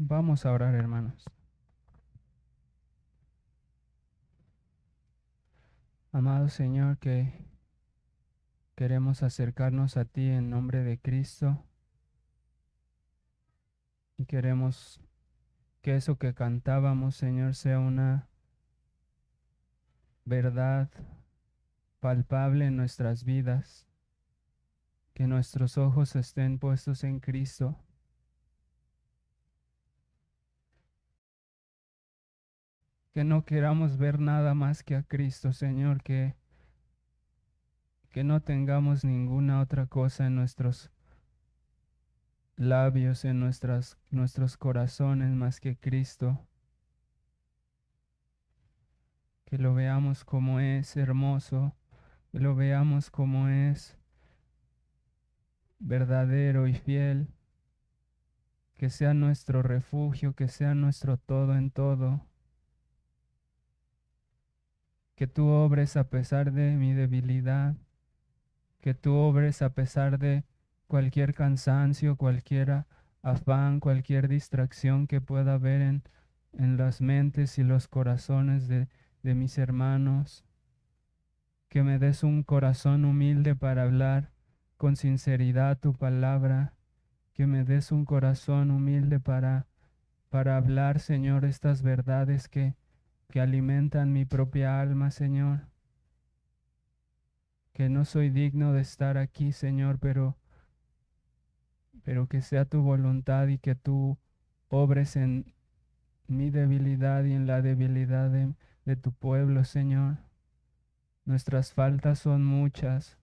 Vamos a orar, hermanos. Amado Señor, que queremos acercarnos a ti en nombre de Cristo y queremos que eso que cantábamos, Señor, sea una verdad palpable en nuestras vidas, que nuestros ojos estén puestos en Cristo, que no queramos ver nada más que a Cristo, Señor, que no tengamos ninguna otra cosa en nuestros labios, en nuestros corazones más que Cristo, que lo veamos como es hermoso, que lo veamos como es verdadero y fiel, que sea nuestro refugio, que sea nuestro todo en todo, que tú obres a pesar de mi debilidad, que tú obres a pesar de cualquier cansancio, cualquier afán, cualquier distracción que pueda haber en las mentes y los corazones de mis hermanos, que me des un corazón humilde para hablar con sinceridad tu palabra, que me des un corazón humilde para hablar, Señor, estas verdades que alimentan mi propia alma, Señor, que no soy digno de estar aquí, Señor, pero que sea tu voluntad y que tú obres en mi debilidad y en la debilidad de tu pueblo, Señor. Nuestras faltas son muchas,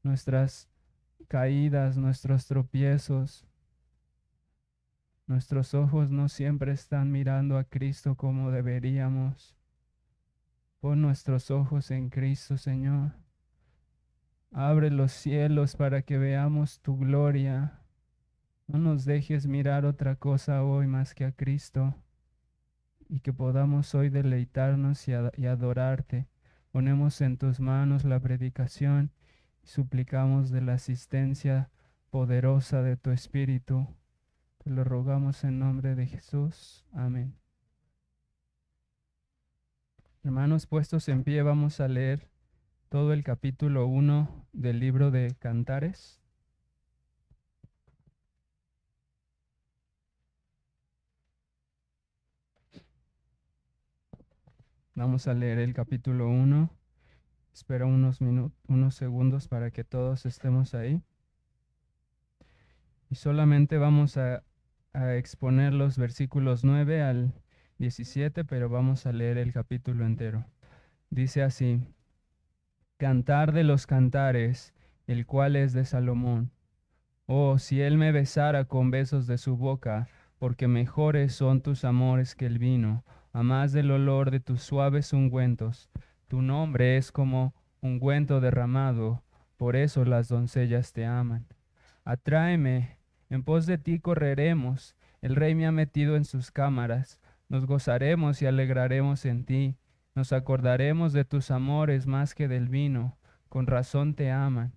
nuestras caídas, nuestros tropiezos. Nuestros ojos no siempre están mirando a Cristo como deberíamos. Pon nuestros ojos en Cristo, Señor. Abre los cielos para que veamos tu gloria. No nos dejes mirar otra cosa hoy más que a Cristo y que podamos hoy deleitarnos y adorarte. Ponemos en tus manos la predicación y suplicamos de la asistencia poderosa de tu Espíritu. Te lo rogamos en nombre de Jesús. Amén. Hermanos, puestos en pie, vamos a leer todo el capítulo 1 del libro de Cantares. Vamos a leer el capítulo 1. Espero unos segundos para que todos estemos ahí. Y solamente vamos a exponer los versículos 9 al 17, pero vamos a leer el capítulo entero. Dice así: Cantar de los cantares, el cual es de Salomón. Oh, si él me besara con besos de su boca, porque mejores son tus amores que el vino, a más del olor de tus suaves ungüentos. Tu nombre es como ungüento derramado, por eso las doncellas te aman. Atráeme, en pos de ti correremos, el rey me ha metido en sus cámaras, nos gozaremos y alegraremos en ti, nos acordaremos de tus amores más que del vino, con razón te aman.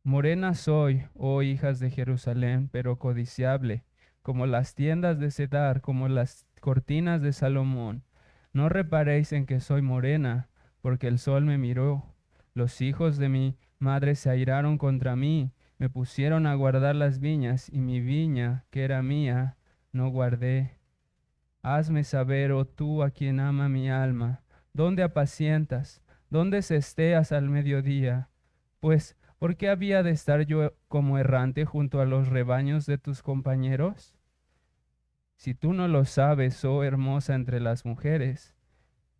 Morena soy, oh hijas de Jerusalén, pero codiciable, como las tiendas de Cedar, como las cortinas de Salomón. No reparéis en que soy morena, porque el sol me miró. Los hijos de mi madre se airaron contra mí, me pusieron a guardar las viñas, y mi viña, que era mía, no guardé. Hazme saber, oh tú a quien ama mi alma, ¿dónde apacientas? ¿Dónde cesteas al mediodía? Pues, ¿por qué había de estar yo como errante junto a los rebaños de tus compañeros? Si tú no lo sabes, oh hermosa entre las mujeres,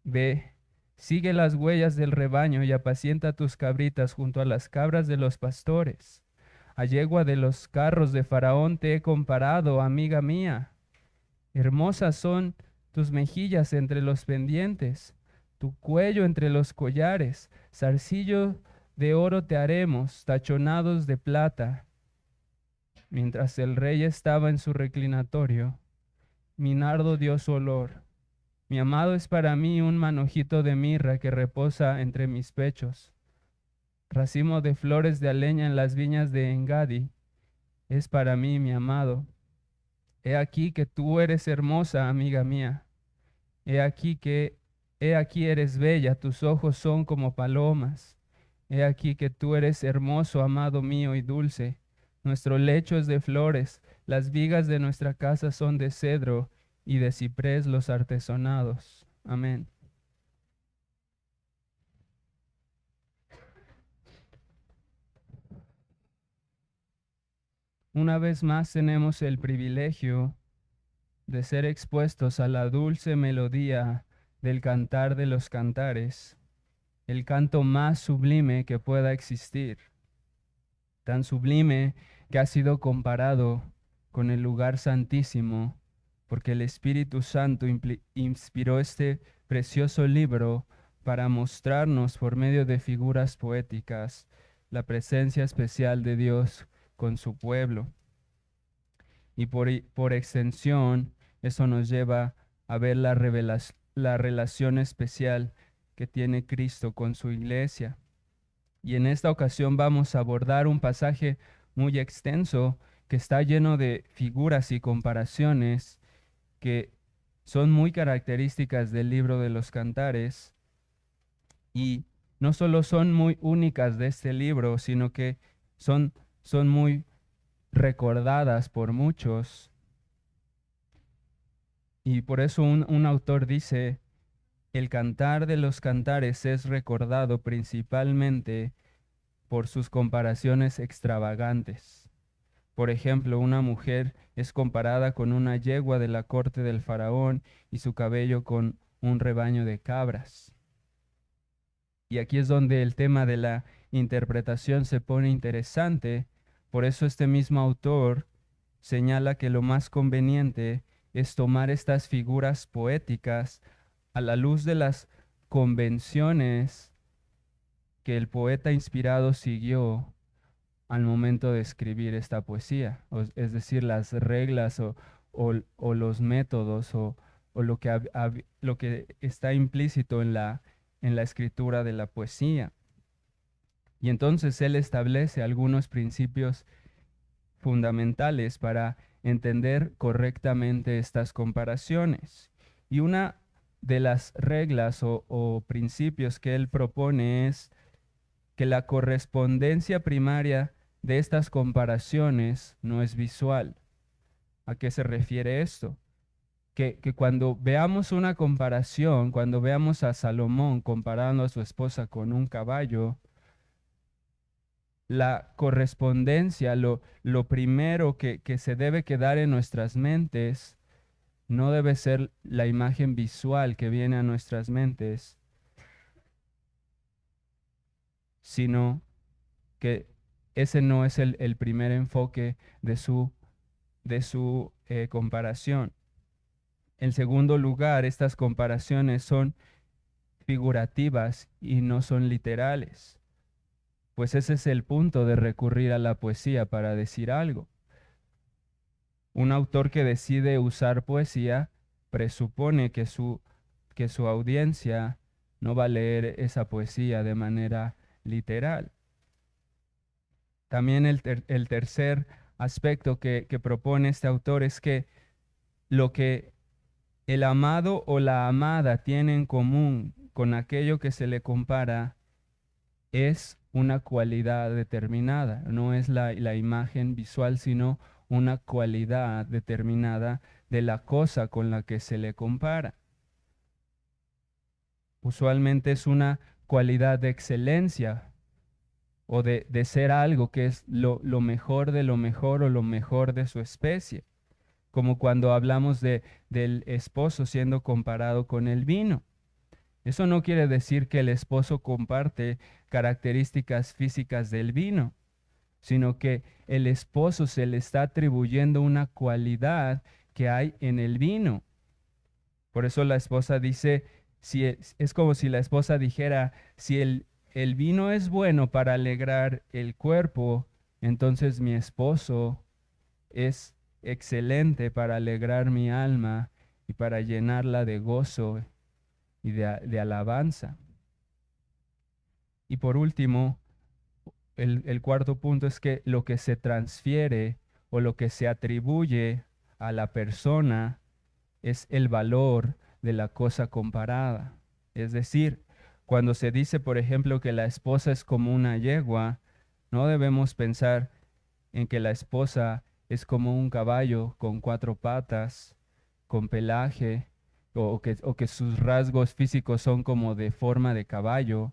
ve, sigue las huellas del rebaño y apacienta tus cabritas junto a las cabras de los pastores. A yegua de los carros de Faraón te he comparado, amiga mía. Hermosas son tus mejillas entre los pendientes, tu cuello entre los collares, zarcillo de oro te haremos, tachonados de plata. Mientras el rey estaba en su reclinatorio, mi nardo dio su olor. Mi amado es para mí un manojito de mirra que reposa entre mis pechos. Racimo de flores de aleña en las viñas de Engadi es para mí mi amado. He aquí que tú eres hermosa, amiga mía. He aquí que, he aquí eres bella, tus ojos son como palomas. He aquí que tú eres hermoso, amado mío y dulce. Nuestro lecho es de flores, las vigas de nuestra casa son de cedro y de ciprés los artesonados. Amén. Una vez más tenemos el privilegio de ser expuestos a la dulce melodía del Cantar de los Cantares, el canto más sublime que pueda existir, tan sublime que ha sido comparado con el lugar santísimo, porque el Espíritu Santo inspiró este precioso libro para mostrarnos por medio de figuras poéticas la presencia especial de Dios con su pueblo. Y por extensión, eso nos lleva a ver la relación especial que tiene Cristo con su iglesia. Y en esta ocasión vamos a abordar un pasaje muy extenso que está lleno de figuras y comparaciones que son muy características del libro de los Cantares y no solo son muy únicas de este libro, sino que son muy recordadas por muchos. Y por eso un autor dice, el Cantar de los Cantares es recordado principalmente por sus comparaciones extravagantes. Por ejemplo, una mujer es comparada con una yegua de la corte del faraón y su cabello con un rebaño de cabras. Y aquí es donde el tema de la interpretación se pone interesante. Por eso este mismo autor señala que lo más conveniente es tomar estas figuras poéticas a la luz de las convenciones que el poeta inspirado siguió al momento de escribir esta poesía, es decir, las reglas o los métodos o lo que está implícito en la escritura de la poesía. Y entonces él establece algunos principios fundamentales para entender correctamente estas comparaciones. Y una de las reglas o principios que él propone es que la correspondencia primaria de estas comparaciones no es visual. ¿A qué se refiere esto? Que cuando veamos una comparación, cuando veamos a Salomón comparando a su esposa con un caballo, la correspondencia, lo primero que se debe quedar en nuestras mentes, no debe ser la imagen visual que viene a nuestras mentes, sino que ese no es el primer enfoque de su comparación. En segundo lugar, estas comparaciones son figurativas y no son literales, pues ese es el punto de recurrir a la poesía para decir algo. Un autor que decide usar poesía presupone que su audiencia no va a leer esa poesía de manera literal. También el tercer aspecto que propone este autor es que lo que el amado o la amada tiene en común con aquello que se le compara es una cualidad determinada, no es la imagen visual, sino una cualidad determinada de la cosa con la que se le compara. Usualmente es una cualidad de excelencia o de ser algo que es lo mejor de lo mejor o lo mejor de su especie, como cuando hablamos del esposo siendo comparado con el vino. Eso no quiere decir que el esposo comparte características físicas del vino, sino que el esposo se le está atribuyendo una cualidad que hay en el vino. Por eso la esposa dice, si es como si la esposa dijera, si el vino es bueno para alegrar el cuerpo, entonces mi esposo es excelente para alegrar mi alma y para llenarla de gozo y de alabanza. Y por último, el cuarto punto es que lo que se transfiere o lo que se atribuye a la persona es el valor de la cosa comparada. Es decir, cuando se dice, por ejemplo, que la esposa es como una yegua, no debemos pensar en que la esposa es como un caballo con 4 patas, con pelaje, o que sus rasgos físicos son como de forma de caballo,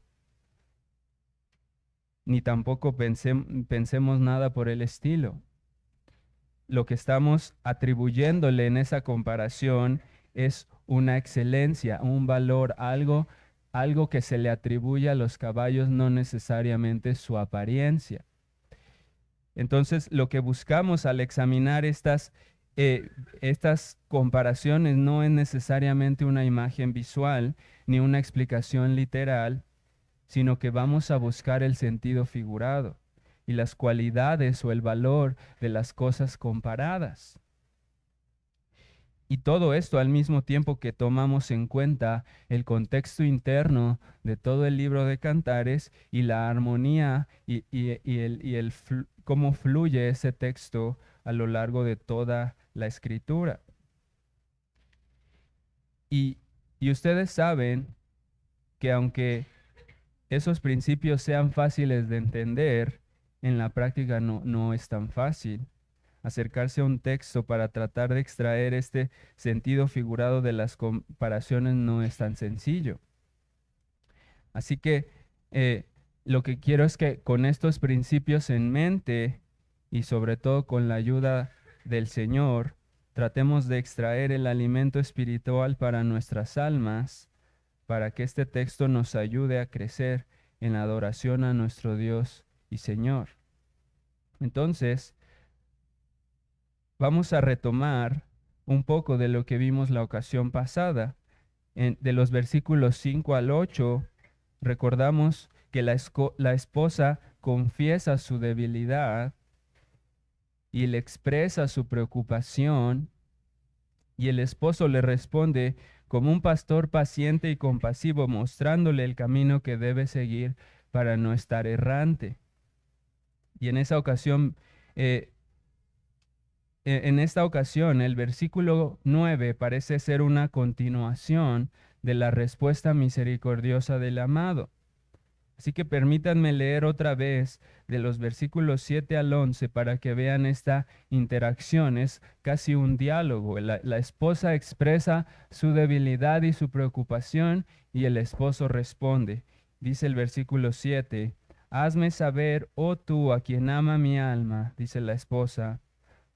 ni tampoco pensemos nada por el estilo. Lo que estamos atribuyéndole en esa comparación es una excelencia, un valor, algo que se le atribuye a los caballos, no necesariamente su apariencia. Entonces, lo que buscamos al examinar estas comparaciones no es necesariamente una imagen visual ni una explicación literal, sino que vamos a buscar el sentido figurado y las cualidades o el valor de las cosas comparadas. Y todo esto al mismo tiempo que tomamos en cuenta el contexto interno de todo el libro de Cantares y la armonía cómo fluye ese texto a lo largo de toda la escritura. Y, y ustedes saben que aunque esos principios sean fáciles de entender, en la práctica no es tan fácil. Acercarse a un texto para tratar de extraer este sentido figurado de las comparaciones no es tan sencillo. Así que lo que quiero es que con estos principios en mente y sobre todo con la ayuda del Señor, tratemos de extraer el alimento espiritual para nuestras almas, para que este texto nos ayude a crecer en la adoración a nuestro Dios y Señor. Entonces, vamos a retomar un poco de lo que vimos la ocasión pasada. De los versículos 5 al 8, recordamos que la esposa confiesa su debilidad y le expresa su preocupación, y el esposo le responde como un pastor paciente y compasivo, mostrándole el camino que debe seguir para no estar errante. Y en esa ocasión, el versículo 9 parece ser una continuación de la respuesta misericordiosa del amado. Así que permítanme leer otra vez de los versículos 7 al 11 para que vean esta interacción. Es casi un diálogo. La esposa expresa su debilidad y su preocupación y el esposo responde. Dice el versículo 7, hazme saber, oh tú a quien ama mi alma, dice la esposa,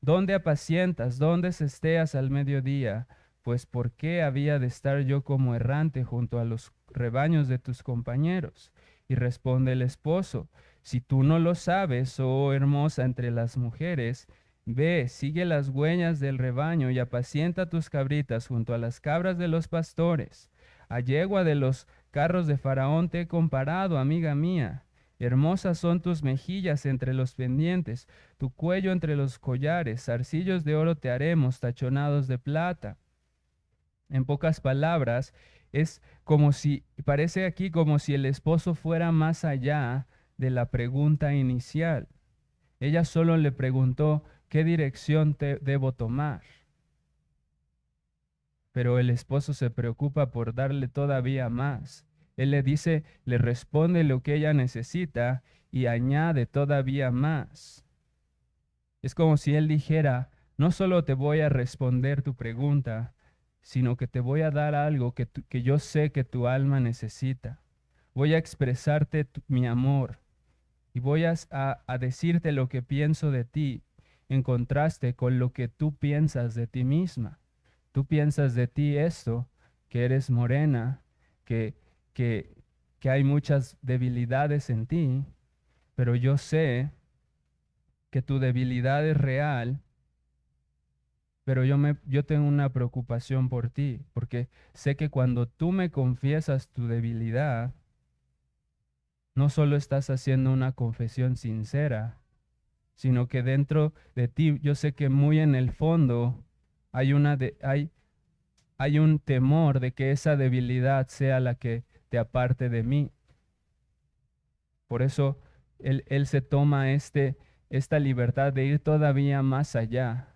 ¿dónde apacientas? ¿Dónde cesteas al mediodía? Pues ¿por qué había de estar yo como errante junto a los rebaños de tus compañeros? Y responde el esposo, si tú no lo sabes, oh hermosa entre las mujeres, ve, sigue las huellas del rebaño y apacienta tus cabritas junto a las cabras de los pastores. A yegua de los carros de Faraón te he comparado, amiga mía. Hermosas son tus mejillas entre los pendientes, tu cuello entre los collares, zarcillos de oro te haremos, tachonados de plata. En pocas palabras, parece aquí como si el esposo fuera más allá de la pregunta inicial. Ella solo le preguntó, ¿qué dirección debo tomar? Pero el esposo se preocupa por darle todavía más. Él le responde lo que ella necesita y añade todavía más. Es como si él dijera, no solo te voy a responder tu pregunta, sino que te voy a dar algo que yo sé que tu alma necesita. Voy a expresarte mi amor y voy a decirte lo que pienso de ti en contraste con lo que tú piensas de ti misma. Tú piensas de ti esto, que eres morena, que, que, que hay muchas debilidades en ti, pero yo sé que tu debilidad es real, pero yo tengo una preocupación por ti, porque sé que cuando tú me confiesas tu debilidad, no solo estás haciendo una confesión sincera, sino que dentro de ti, yo sé que muy en el fondo hay un temor de que esa debilidad sea la que te aparte de mí. Por eso él se toma esta libertad de ir todavía más allá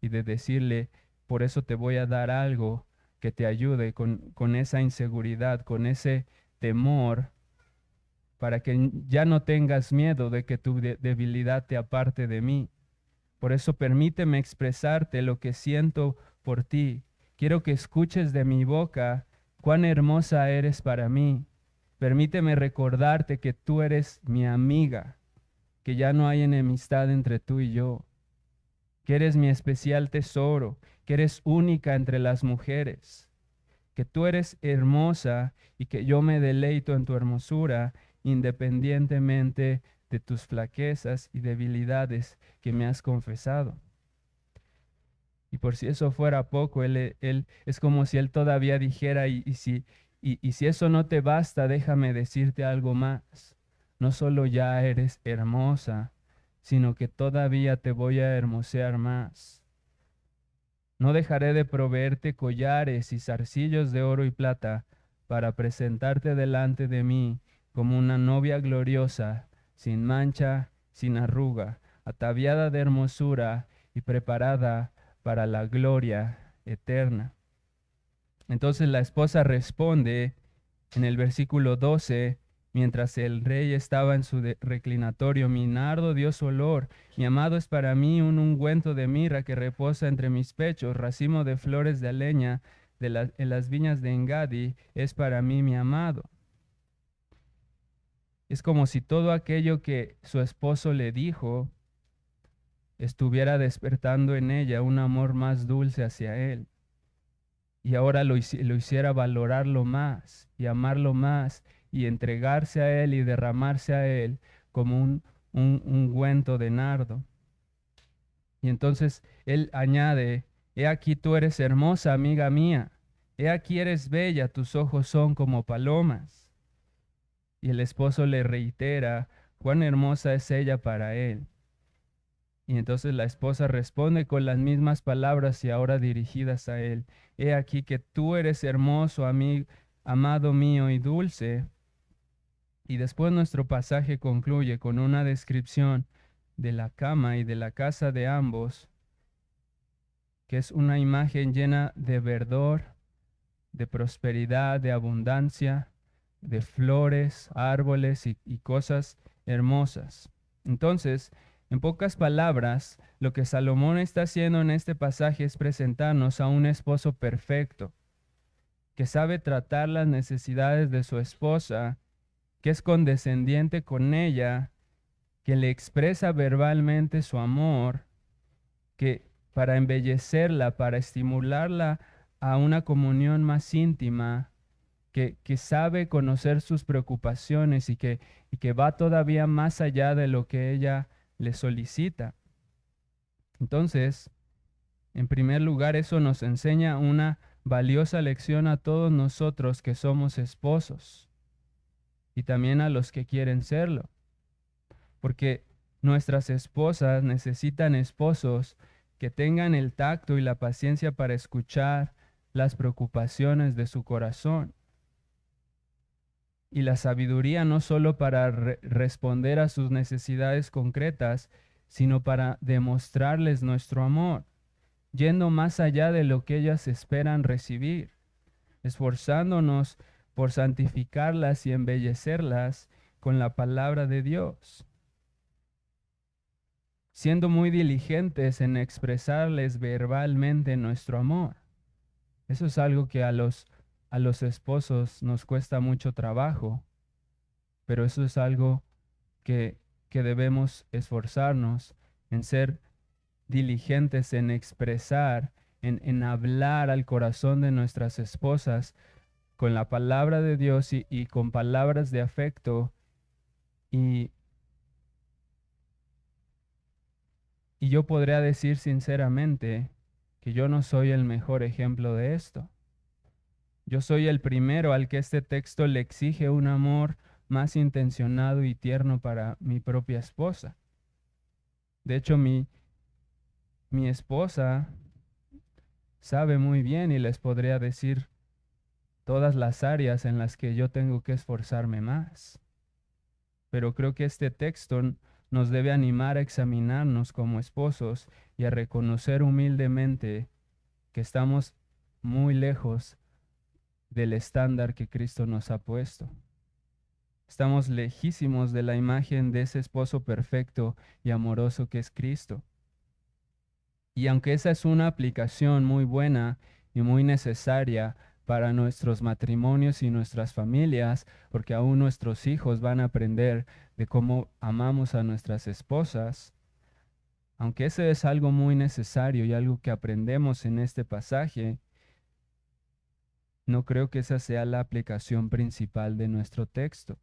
y de decirle, por eso te voy a dar algo que te ayude con esa inseguridad, con ese temor, para que ya no tengas miedo de que tu debilidad te aparte de mí. Por eso permíteme expresarte lo que siento por ti. Quiero que escuches de mi boca cuán hermosa eres para mí. Permíteme recordarte que tú eres mi amiga, que ya no hay enemistad entre tú y yo, que eres mi especial tesoro, que eres única entre las mujeres, que tú eres hermosa y que yo me deleito en tu hermosura, independientemente de tus flaquezas y debilidades que me has confesado. Y por si eso fuera poco, él es como si él todavía dijera, y si eso no te basta, déjame decirte algo más. No solo ya eres hermosa, sino que todavía te voy a hermosear más. No dejaré de proveerte collares y zarcillos de oro y plata para presentarte delante de mí como una novia gloriosa, sin mancha, sin arruga, ataviada de hermosura y preparada para la gloria eterna. Entonces la esposa responde en el versículo 12, mientras el rey estaba en su reclinatorio, mi nardo dio su olor, mi amado es para mí un ungüento de mirra que reposa entre mis pechos, racimo de flores de aleña en las viñas de Engadi es para mí mi amado. Es como si todo aquello que su esposo le dijo estuviera despertando en ella un amor más dulce hacia él. Y ahora lo hiciera valorarlo más y amarlo más y entregarse a él y derramarse a él como un ungüento de nardo. Y entonces él añade, he aquí tú eres hermosa, amiga mía, he aquí eres bella, tus ojos son como palomas. Y el esposo le reitera, cuán hermosa es ella para él. Y entonces la esposa responde con las mismas palabras y ahora dirigidas a él. He aquí que tú eres hermoso, amado mío y dulce. Y después nuestro pasaje concluye con una descripción de la cama y de la casa de ambos, que es una imagen llena de verdor, de prosperidad, de abundancia, de flores, árboles y cosas hermosas. Entonces, en pocas palabras, lo que Salomón está haciendo en este pasaje es presentarnos a un esposo perfecto, que sabe tratar las necesidades de su esposa, que es condescendiente con ella, que le expresa verbalmente su amor, que para embellecerla, para estimularla a una comunión más íntima, que sabe conocer sus preocupaciones y que va todavía más allá de lo que ella le solicita. Entonces, en primer lugar, eso nos enseña una valiosa lección a todos nosotros que somos esposos y también a los que quieren serlo, porque nuestras esposas necesitan esposos que tengan el tacto y la paciencia para escuchar las preocupaciones de su corazón y la sabiduría no solo para responder a sus necesidades concretas, sino para demostrarles nuestro amor, yendo más allá de lo que ellas esperan recibir, esforzándonos por santificarlas y embellecerlas con la palabra de Dios, siendo muy diligentes en expresarles verbalmente nuestro amor. Eso es algo que a los esposos nos cuesta mucho trabajo, pero eso es algo que debemos esforzarnos en ser diligentes en expresar, en hablar al corazón de nuestras esposas con la palabra de Dios y con palabras de afecto y yo podría decir sinceramente que yo no soy el mejor ejemplo de esto. Yo soy el primero al que este texto le exige un amor más intencionado y tierno para mi propia esposa. De hecho, mi esposa sabe muy bien y les podría decir todas las áreas en las que yo tengo que esforzarme más. Pero creo que este texto nos debe animar a examinarnos como esposos y a reconocer humildemente que estamos muy lejos del estándar que Cristo nos ha puesto. Estamos lejísimos de la imagen de ese esposo perfecto y amoroso que es Cristo. Y aunque esa es una aplicación muy buena y muy necesaria para nuestros matrimonios y nuestras familias, porque aún nuestros hijos van a aprender de cómo amamos a nuestras esposas, aunque ese es algo muy necesario y algo que aprendemos en este pasaje, no creo que esa sea la aplicación principal de nuestro texto.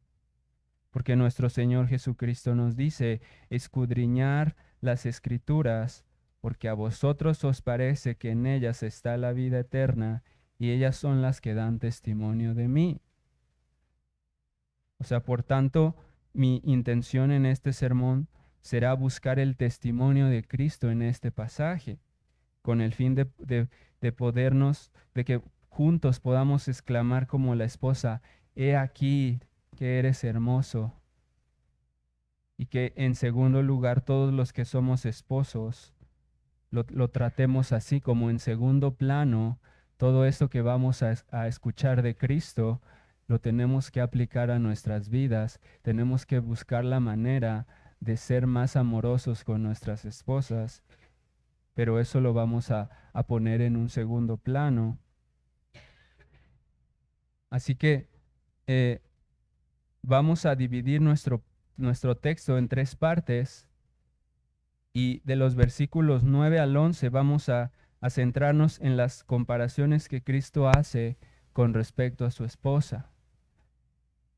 Porque nuestro Señor Jesucristo nos dice, escudriñar las escrituras, porque a vosotros os parece que en ellas está la vida eterna, y ellas son las que dan testimonio de mí. O sea, por tanto, mi intención en este sermón será buscar el testimonio de Cristo en este pasaje, con el fin de podernos, de que juntos podamos exclamar como la esposa, he aquí que eres hermoso. Y que en segundo lugar todos los que somos esposos lo tratemos así, como en segundo plano, todo esto que vamos a escuchar de Cristo lo tenemos que aplicar a nuestras vidas, tenemos que buscar la manera de ser más amorosos con nuestras esposas, pero eso lo vamos a poner en un segundo plano. Así que vamos a dividir nuestro texto en tres partes. Y de los versículos 9 al 11 vamos a centrarnos en las comparaciones que Cristo hace con respecto a su esposa.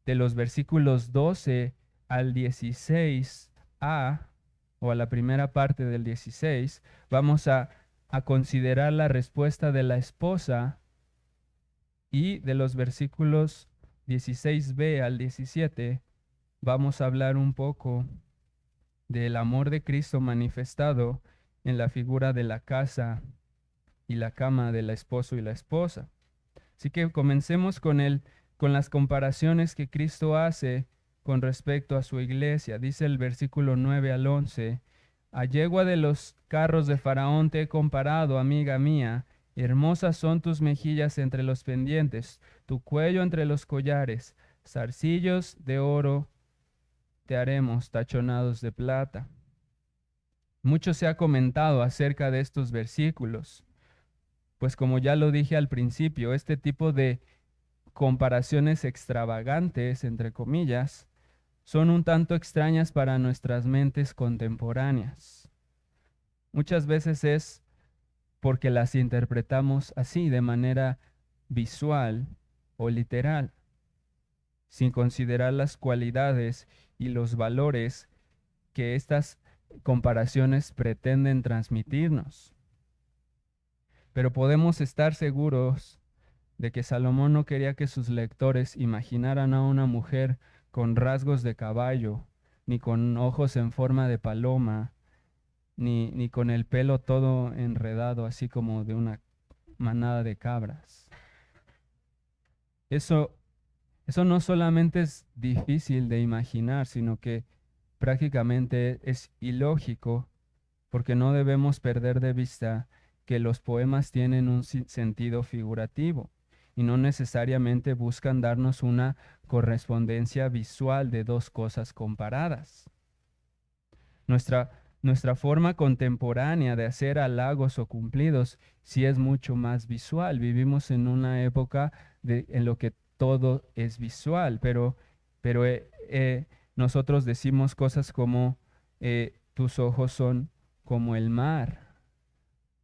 De los versículos 12 al 16a, o a la primera parte del 16, vamos a considerar la respuesta de la esposa. Y de los versículos 16b al 17, vamos a hablar un poco del amor de Cristo manifestado en la figura de la casa y la cama del esposo y la esposa. Así que comencemos con las comparaciones que Cristo hace con respecto a su iglesia. Dice el versículo 9 al 11, a yegua de los carros de Faraón te he comparado, amiga mía, hermosas son tus mejillas entre los pendientes, tu cuello entre los collares, zarcillos de oro te haremos tachonados de plata. Mucho se ha comentado acerca de estos versículos, pues como ya lo dije al principio, este tipo de comparaciones extravagantes, entre comillas, son un tanto extrañas para nuestras mentes contemporáneas. Muchas veces es porque las interpretamos así, de manera visual o literal, sin considerar las cualidades y los valores que estas comparaciones pretenden transmitirnos. Pero podemos estar seguros de que Salomón no quería que sus lectores imaginaran a una mujer con rasgos de caballo, ni con ojos en forma de paloma, ni con el pelo todo enredado, así como de una manada de cabras. Eso no solamente es difícil de imaginar, sino que prácticamente es ilógico, porque no debemos perder de vista que los poemas tienen un sentido figurativo y no necesariamente buscan darnos una correspondencia visual de dos cosas comparadas. Nuestra forma contemporánea de hacer halagos o cumplidos sí es mucho más visual. Vivimos en una época en lo que todo es visual, pero nosotros decimos cosas como tus ojos son como el mar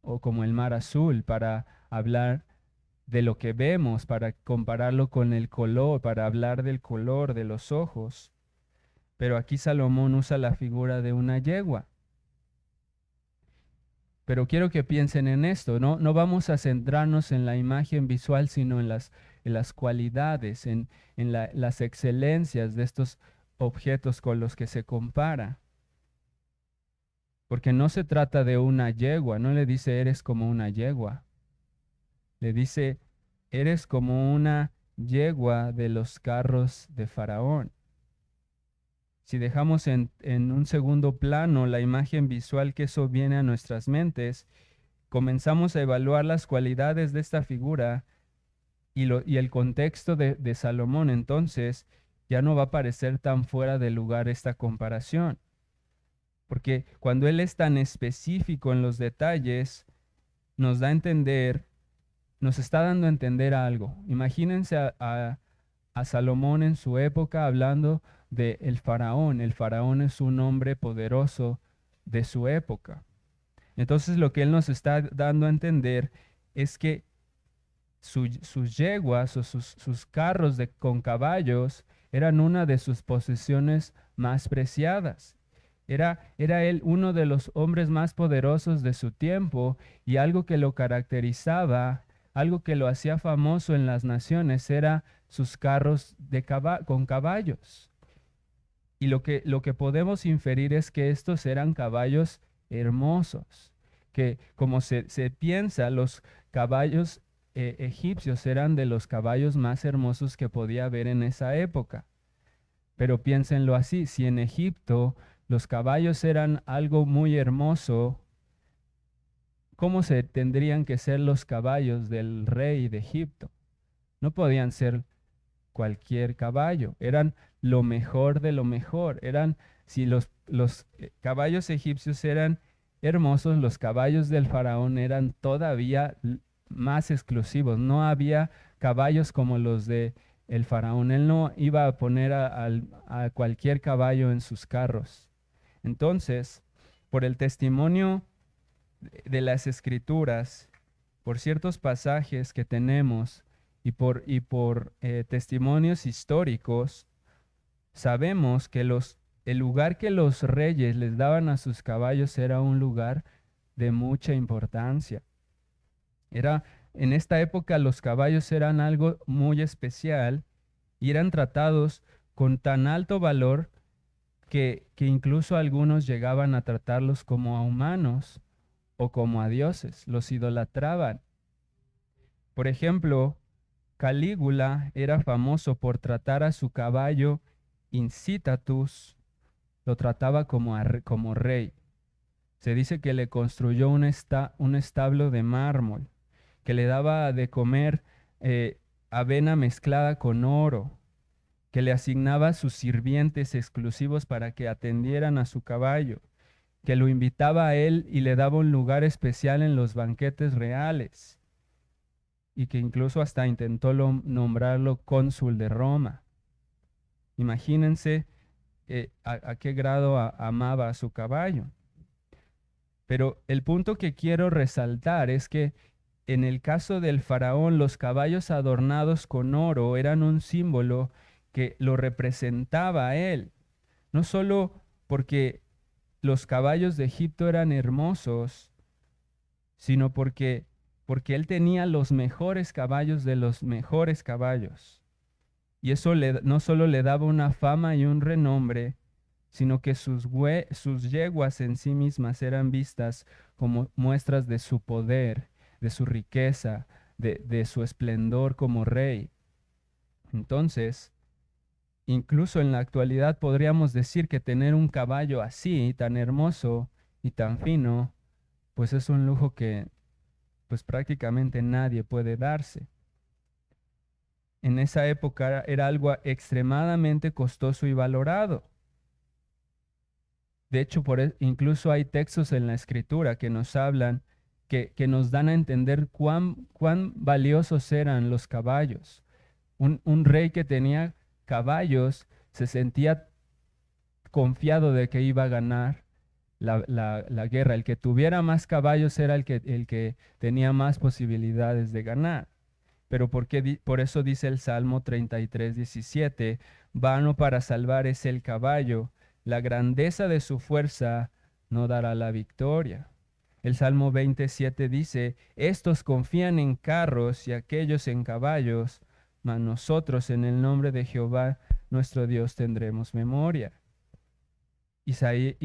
o como el mar azul para hablar de lo que vemos, para compararlo con el color, para hablar del color de los ojos. Pero aquí Salomón usa la figura de una yegua. Pero quiero que piensen en esto, no vamos a centrarnos en la imagen visual, sino en las cualidades, en las excelencias de estos objetos con los que se compara. Porque no se trata de una yegua, no le dice eres como una yegua. Le dice eres como una yegua de los carros de Faraón. si dejamos en un segundo plano la imagen visual que eso viene a nuestras mentes, comenzamos a evaluar las cualidades de esta figura y el contexto de Salomón, entonces ya no va a parecer tan fuera de lugar esta comparación. Porque cuando él es tan específico en los detalles, nos da a entender, nos está dando a entender algo. Imagínense a Salomón en su época hablando de el faraón. El faraón es un hombre poderoso de su época. Entonces lo que él nos está dando a entender es que sus yeguas o sus carros con caballos eran una de sus posesiones más preciadas. Era él uno de los hombres más poderosos de su tiempo y algo que lo caracterizaba, algo que lo hacía famoso en las naciones era sus carros con caballos. Y lo que podemos inferir es que estos eran caballos hermosos, que como se piensa, los caballos egipcios eran de los caballos más hermosos que podía haber en esa época. Pero piénsenlo así, si en Egipto los caballos eran algo muy hermoso, ¿cómo se tendrían que ser los caballos del rey de Egipto? No podían ser cualquier caballo, eran lo mejor de lo mejor. Si los caballos egipcios eran hermosos, los caballos del faraón eran todavía más exclusivos. No había caballos como los de el faraón. Él no iba a poner a cualquier caballo en sus carros. Entonces, por el testimonio de las escrituras, por ciertos pasajes que tenemos y por testimonios históricos, sabemos que el lugar que los reyes les daban a sus caballos era un lugar de mucha importancia. En esta época los caballos eran algo muy especial y eran tratados con tan alto valor que incluso algunos llegaban a tratarlos como a humanos o como a dioses, los idolatraban. Por ejemplo, Calígula era famoso por tratar a su caballo Incitatus, lo trataba como rey. Se dice que le construyó un establo de mármol, que le daba de comer avena mezclada con oro, que le asignaba sus sirvientes exclusivos para que atendieran a su caballo, que lo invitaba a él y le daba un lugar especial en los banquetes reales, y que incluso hasta intentó nombrarlo cónsul de Roma. Imagínense a qué grado amaba a su caballo. Pero el punto que quiero resaltar es que en el caso del faraón, los caballos adornados con oro eran un símbolo que lo representaba a él, no solo porque los caballos de Egipto eran hermosos, sino porque él tenía los mejores caballos de los mejores caballos. Y eso no solo le daba una fama y un renombre, sino que sus yeguas en sí mismas eran vistas como muestras de su poder, de su riqueza, de su esplendor como rey. Entonces, incluso en la actualidad podríamos decir que tener un caballo así, tan hermoso y tan fino, pues es un lujo que pues prácticamente nadie puede darse. En esa época era algo extremadamente costoso y valorado. De hecho, incluso hay textos en la escritura que nos hablan, que nos dan a entender cuán valiosos eran los caballos. Un rey que tenía caballos se sentía confiado de que iba a ganar la guerra. El que tuviera más caballos era el que tenía más posibilidades de ganar. Pero por eso dice el Salmo 33, 17, vano para salvar es el caballo, la grandeza de su fuerza no dará la victoria. El Salmo 27 dice, estos confían en carros y aquellos en caballos, mas nosotros en el nombre de Jehová nuestro Dios tendremos memoria. Isaías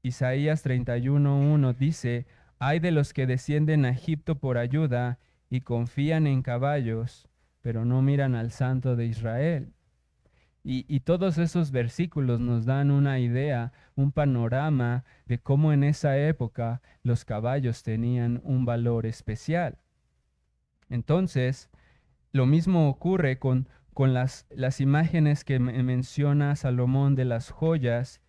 31:1 dice, ay de los que descienden a Egipto por ayuda y confían en caballos, pero no miran al Santo de Israel. Y todos esos versículos nos dan una idea, un panorama de cómo en esa época los caballos tenían un valor especial. Entonces, lo mismo ocurre con las imágenes que menciona Salomón de las joyas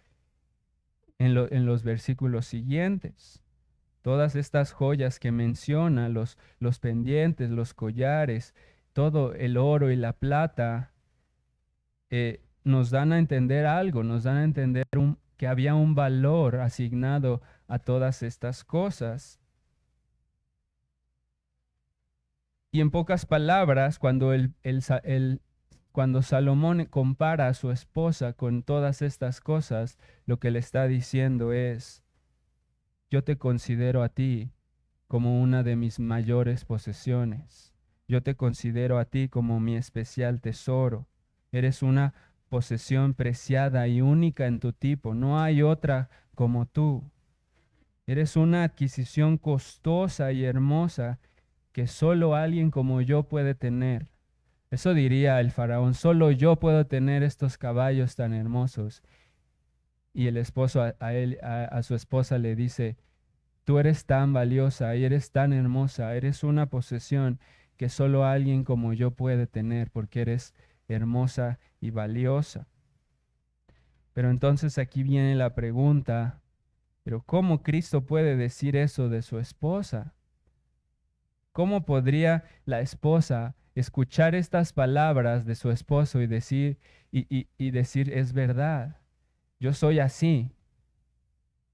en los versículos siguientes. Todas estas joyas que menciona, los pendientes, los collares, todo el oro y la plata, nos dan a entender algo, nos dan a entender que había un valor asignado a todas estas cosas. Y en pocas palabras, cuando Salomón compara a su esposa con todas estas cosas, lo que le está diciendo es, yo te considero a ti como una de mis mayores posesiones. Yo te considero a ti como mi especial tesoro. Eres una posesión preciada y única en tu tipo. No hay otra como tú. Eres una adquisición costosa y hermosa que solo alguien como yo puede tener. Eso diría el faraón, solo yo puedo tener estos caballos tan hermosos. Y el esposo a su esposa le dice, tú eres tan valiosa y eres tan hermosa, eres una posesión que solo alguien como yo puede tener porque eres hermosa y valiosa. Pero entonces aquí viene la pregunta, ¿pero cómo Cristo puede decir eso de su esposa? ¿Cómo podría la esposa escuchar estas palabras de su esposo y decir, decir, es verdad, yo soy así?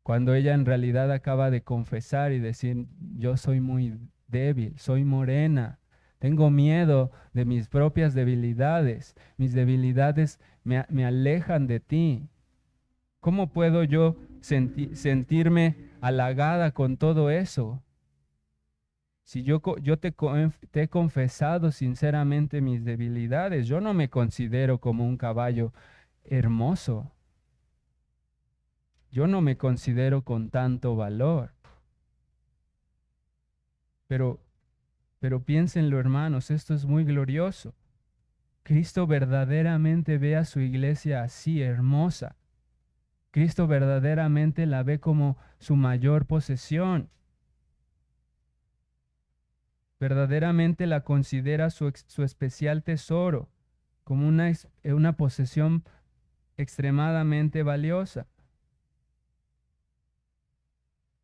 Cuando ella en realidad acaba de confesar y decir, yo soy muy débil, soy morena, tengo miedo de mis propias debilidades, mis debilidades me alejan de ti. ¿Cómo puedo yo sentirme halagada con todo eso? Si yo te he confesado sinceramente mis debilidades, yo no me considero como un caballo hermoso. Yo no me considero con tanto valor. Pero piénsenlo, hermanos, esto es muy glorioso. Cristo verdaderamente ve a su iglesia así, hermosa. Cristo verdaderamente la ve como su mayor posesión. Verdaderamente la considera su especial tesoro, como una posesión extremadamente valiosa.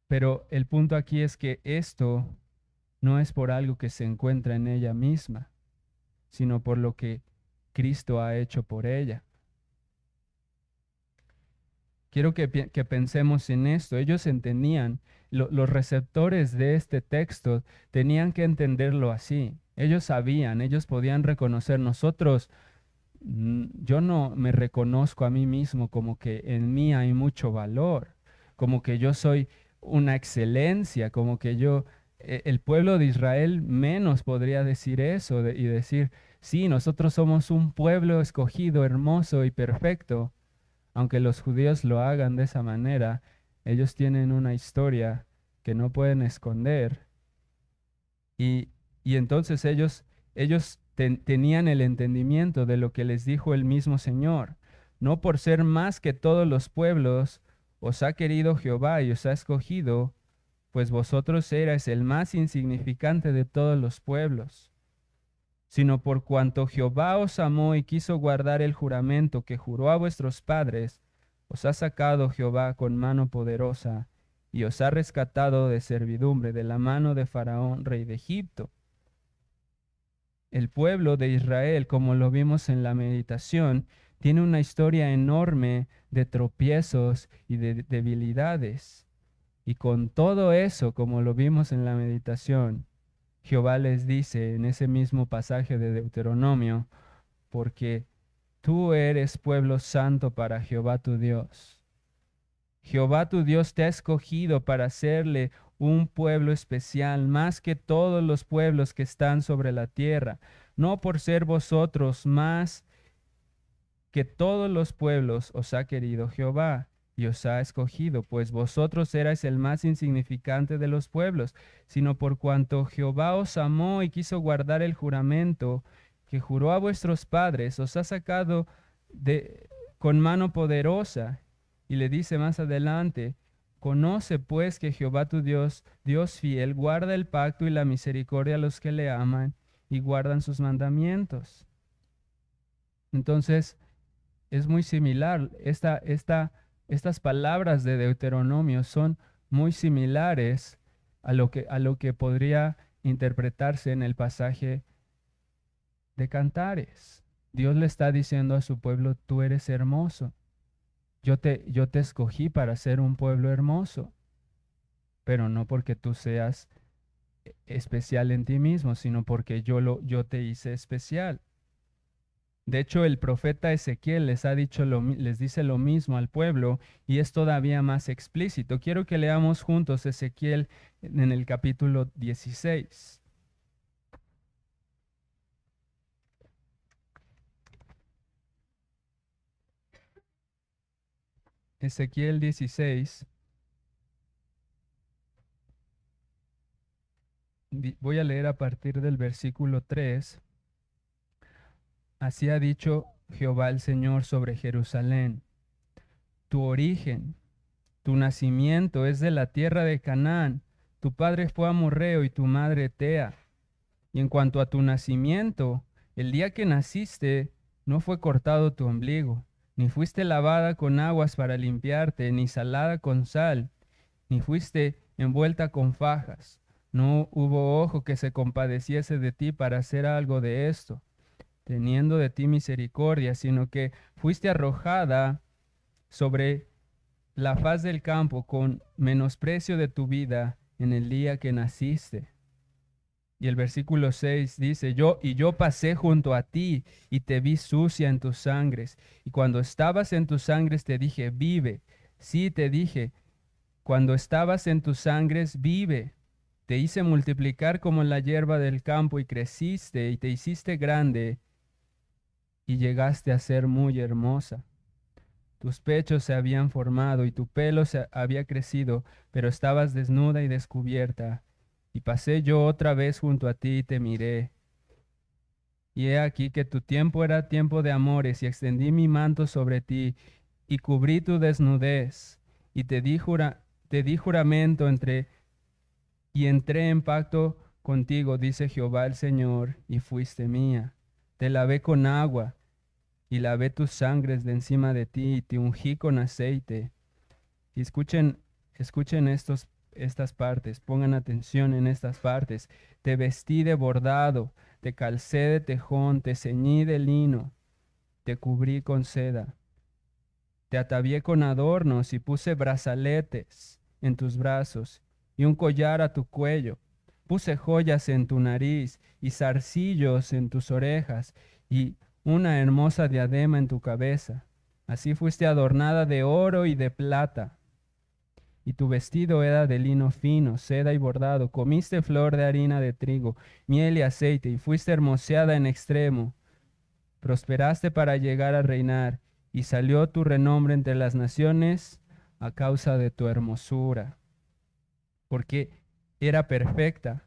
Pero el punto aquí es que esto no es por algo que se encuentra en ella misma, sino por lo que Cristo ha hecho por ella. Quiero que pensemos en esto. Ellos entendían, los receptores de este texto tenían que entenderlo así. Ellos sabían, ellos podían reconocer. Nosotros, yo no me reconozco a mí mismo como que en mí hay mucho valor, como que yo soy una excelencia, como que el pueblo de Israel menos podría decir eso y decir, sí, nosotros somos un pueblo escogido, hermoso y perfecto. Aunque los judíos lo hagan de esa manera, ellos tienen una historia que no pueden esconder. Y entonces ellos tenían el entendimiento de lo que les dijo el mismo Señor. No por ser más que todos los pueblos, os ha querido Jehová y os ha escogido, pues vosotros erais el más insignificante de todos los pueblos, sino por cuanto Jehová os amó y quiso guardar el juramento que juró a vuestros padres, os ha sacado Jehová con mano poderosa y os ha rescatado de servidumbre de la mano de Faraón, rey de Egipto. El pueblo de Israel, como lo vimos en la meditación, tiene una historia enorme de tropiezos y de debilidades. Y con todo eso, como lo vimos en la meditación, Jehová les dice en ese mismo pasaje de Deuteronomio, porque tú eres pueblo santo para Jehová tu Dios. Jehová tu Dios te ha escogido para hacerle un pueblo especial, más que todos los pueblos que están sobre la tierra, no por ser vosotros más que todos los pueblos os ha querido Jehová y os ha escogido, pues vosotros erais el más insignificante de los pueblos, sino por cuanto Jehová os amó y quiso guardar el juramento que juró a vuestros padres, os ha sacado con mano poderosa. Y le dice más adelante, conoce pues que Jehová tu Dios, Dios fiel, guarda el pacto y la misericordia a los que le aman y guardan sus mandamientos. Entonces, es muy similar. Estas palabras de Deuteronomio son muy similares a lo que podría interpretarse en el pasaje de Cantares. Dios le está diciendo a su pueblo, tú eres hermoso. Yo te escogí para ser un pueblo hermoso, pero no porque tú seas especial en ti mismo, sino porque yo te hice especial. De hecho, el profeta Ezequiel les dice lo mismo al pueblo y es todavía más explícito. Quiero que leamos juntos Ezequiel en el capítulo 16. Ezequiel 16. Voy a leer a partir del versículo 3. Así ha dicho Jehová el Señor sobre Jerusalén. Tu origen, tu nacimiento es de la tierra de Canaán. Tu padre fue amorreo y tu madre Tea. Y en cuanto a tu nacimiento, el día que naciste, no fue cortado tu ombligo, ni fuiste lavada con aguas para limpiarte, ni salada con sal, ni fuiste envuelta con fajas. No hubo ojo que se compadeciese de ti para hacer algo de esto, teniendo de ti misericordia, sino que fuiste arrojada sobre la faz del campo con menosprecio de tu vida en el día que naciste. Y el versículo 6 dice, yo pasé junto a ti y te vi sucia en tus sangres. Y cuando estabas en tus sangres te dije, vive. Sí, te dije, cuando estabas en tus sangres, vive. Te hice multiplicar como la hierba del campo y creciste y te hiciste grande y llegaste a ser muy hermosa. Tus pechos se habían formado y tu pelo se había crecido, pero estabas desnuda y descubierta. Y pasé yo otra vez junto a ti y te miré. Y he aquí que tu tiempo era tiempo de amores, y extendí mi manto sobre ti, y cubrí tu desnudez, y te di juramento y entré en pacto contigo, dice Jehová el Señor, y fuiste mía. Te lavé con agua, y lavé tus sangres de encima de ti, y te ungí con aceite. Y escuchen estas partes, pongan atención en estas partes. Te vestí de bordado, te calcé de tejón, te ceñí de lino, te cubrí con seda. Te atavié con adornos y puse brazaletes en tus brazos y un collar a tu cuello. Puse joyas en tu nariz y zarcillos en tus orejas y una hermosa diadema en tu cabeza. Así fuiste adornada de oro y de plata. Y tu vestido era de lino fino, seda y bordado. Comiste flor de harina de trigo, miel y aceite, y fuiste hermoseada en extremo. Prosperaste para llegar a reinar, y salió tu renombre entre las naciones a causa de tu hermosura, porque era perfecta,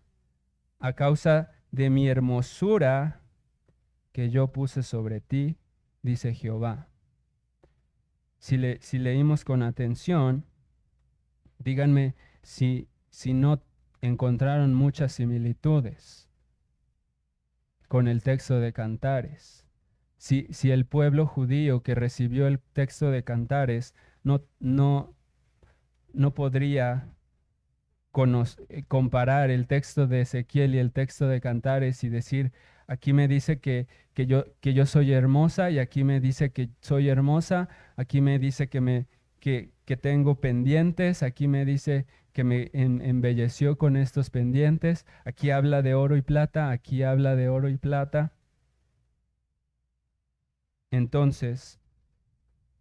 a causa de mi hermosura que yo puse sobre ti, dice Jehová. Si leímos con atención, díganme si no encontraron muchas similitudes con el texto de Cantares. Si el pueblo judío que recibió el texto de Cantares no podría comparar el texto de Ezequiel y el texto de Cantares y decir, aquí me dice que yo soy hermosa y aquí me dice que soy hermosa, aquí me dice que tengo pendientes, aquí me dice que me embelleció con estos pendientes, aquí habla de oro y plata, aquí habla de oro y plata. Entonces,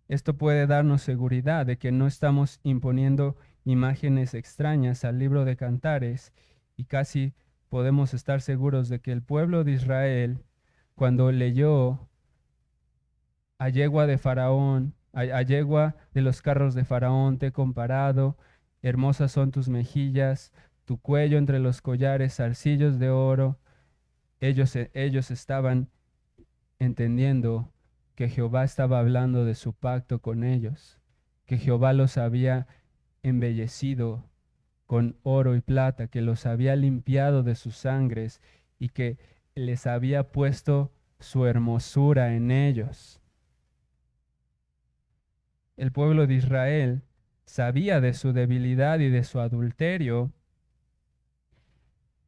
esto puede darnos seguridad de que no estamos imponiendo imágenes extrañas al libro de Cantares y casi podemos estar seguros de que el pueblo de Israel, cuando leyó a yegua de Faraón, a yegua de los carros de Faraón te he comparado, hermosas son tus mejillas, tu cuello entre los collares, zarcillos de oro, ellos estaban entendiendo que Jehová estaba hablando de su pacto con ellos, que Jehová los había embellecido con oro y plata, que los había limpiado de sus sangres y que les había puesto su hermosura en ellos. El pueblo de Israel sabía de su debilidad y de su adulterio,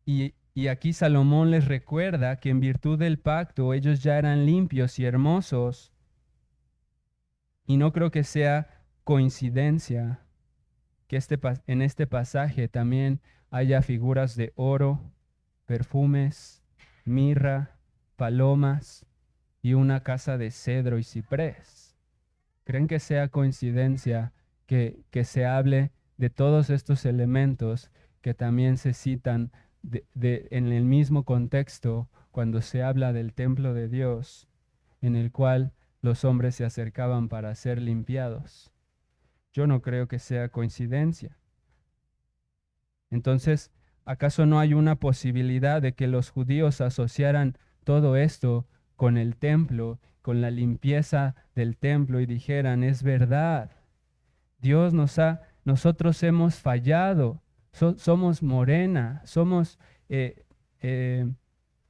y aquí Salomón les recuerda que en virtud del pacto ellos ya eran limpios y hermosos, y no creo que sea coincidencia que en este pasaje también haya figuras de oro, perfumes, mirra, palomas y una casa de cedro y ciprés. ¿Creen que sea coincidencia que se hable de todos estos elementos que también se citan en el mismo contexto cuando se habla del templo de Dios, en el cual los hombres se acercaban para ser limpiados? Yo no creo que sea coincidencia. Entonces, ¿acaso no hay una posibilidad de que los judíos asociaran todo esto con el templo, con la limpieza del templo y dijeran, es verdad, nosotros hemos fallado, somos morena, somos eh, eh,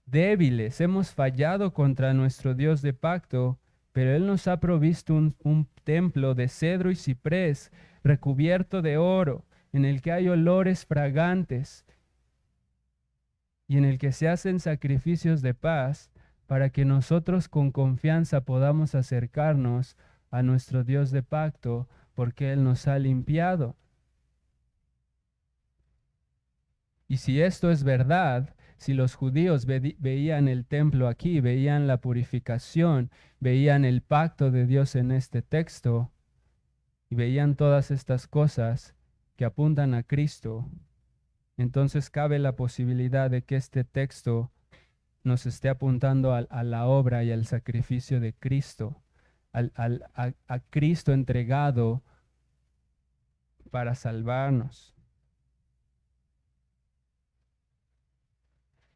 débiles, hemos fallado contra nuestro Dios de pacto, pero Él nos ha provisto un templo de cedro y ciprés recubierto de oro, en el que hay olores fragantes y en el que se hacen sacrificios de paz para que nosotros con confianza podamos acercarnos a nuestro Dios de pacto, porque Él nos ha limpiado. Y si esto es verdad, si los judíos veían el templo aquí, veían la purificación, veían el pacto de Dios en este texto, y veían todas estas cosas que apuntan a Cristo, entonces cabe la posibilidad de que este texto nos esté apuntando a la obra y al sacrificio de Cristo, a Cristo entregado para salvarnos.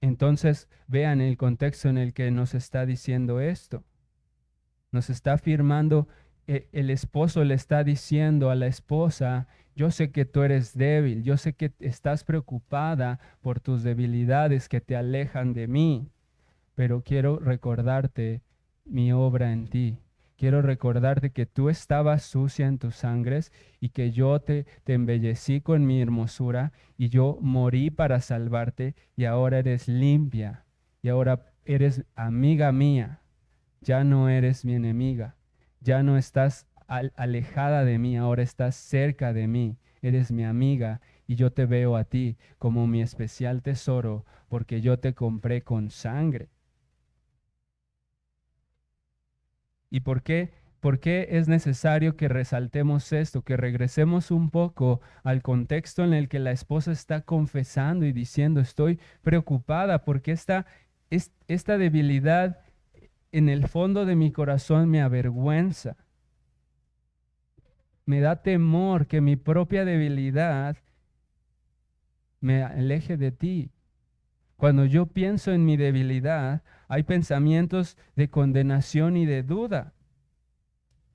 Entonces vean el contexto en el que nos está diciendo esto. Nos está afirmando, el esposo le está diciendo a la esposa, yo sé que tú eres débil, yo sé que estás preocupada por tus debilidades que te alejan de mí, pero quiero recordarte mi obra en ti. Quiero recordarte que tú estabas sucia en tus sangres y que yo te embellecí con mi hermosura y yo morí para salvarte y ahora eres limpia y ahora eres amiga mía. Ya no eres mi enemiga, ya no estás alejada de mí, ahora estás cerca de mí, eres mi amiga y yo te veo a ti como mi especial tesoro porque yo te compré con sangre. ¿Y por qué? ¿Por qué es necesario que resaltemos esto, que regresemos un poco al contexto en el que la esposa está confesando y diciendo, estoy preocupada porque esta debilidad en el fondo de mi corazón me avergüenza? Me da temor que mi propia debilidad me aleje de ti. Cuando yo pienso en mi debilidad, hay pensamientos de condenación y de duda.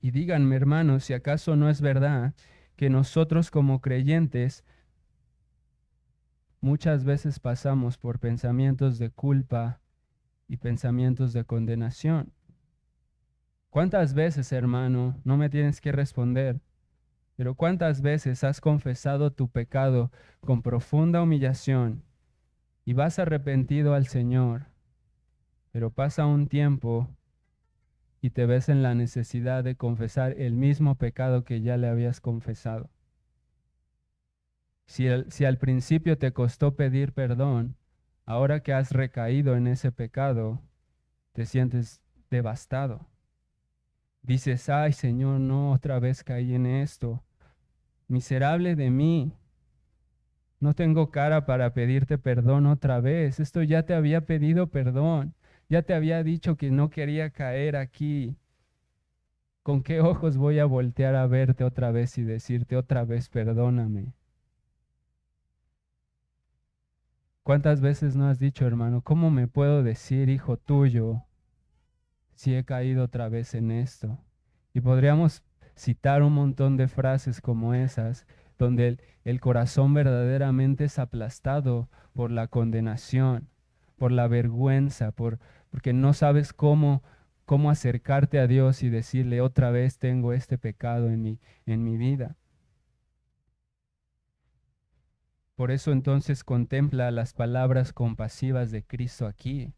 Y díganme, hermanos, si acaso no es verdad que nosotros como creyentes muchas veces pasamos por pensamientos de culpa y pensamientos de condenación. ¿Cuántas veces, hermano, no me tienes que responder, pero cuántas veces has confesado tu pecado con profunda humillación y vas arrepentido al Señor, pero pasa un tiempo y te ves en la necesidad de confesar el mismo pecado que ya le habías confesado? Si al principio te costó pedir perdón, ahora que has recaído en ese pecado, te sientes devastado. Dices, ay Señor, no, otra vez caí en esto. Miserable de mí. No tengo cara para pedirte perdón otra vez. Esto ya te había pedido perdón. Ya te había dicho que no quería caer aquí. ¿Con qué ojos voy a voltear a verte otra vez y decirte otra vez perdóname? ¿Cuántas veces no has dicho, hermano, cómo me puedo decir hijo tuyo si he caído otra vez en esto. Y podríamos citar un montón de frases como esas, donde el corazón verdaderamente es aplastado por la condenación, por la vergüenza, porque no sabes cómo acercarte a Dios y decirle otra vez tengo este pecado en mi vida. Por eso entonces contempla las palabras compasivas de Cristo aquí.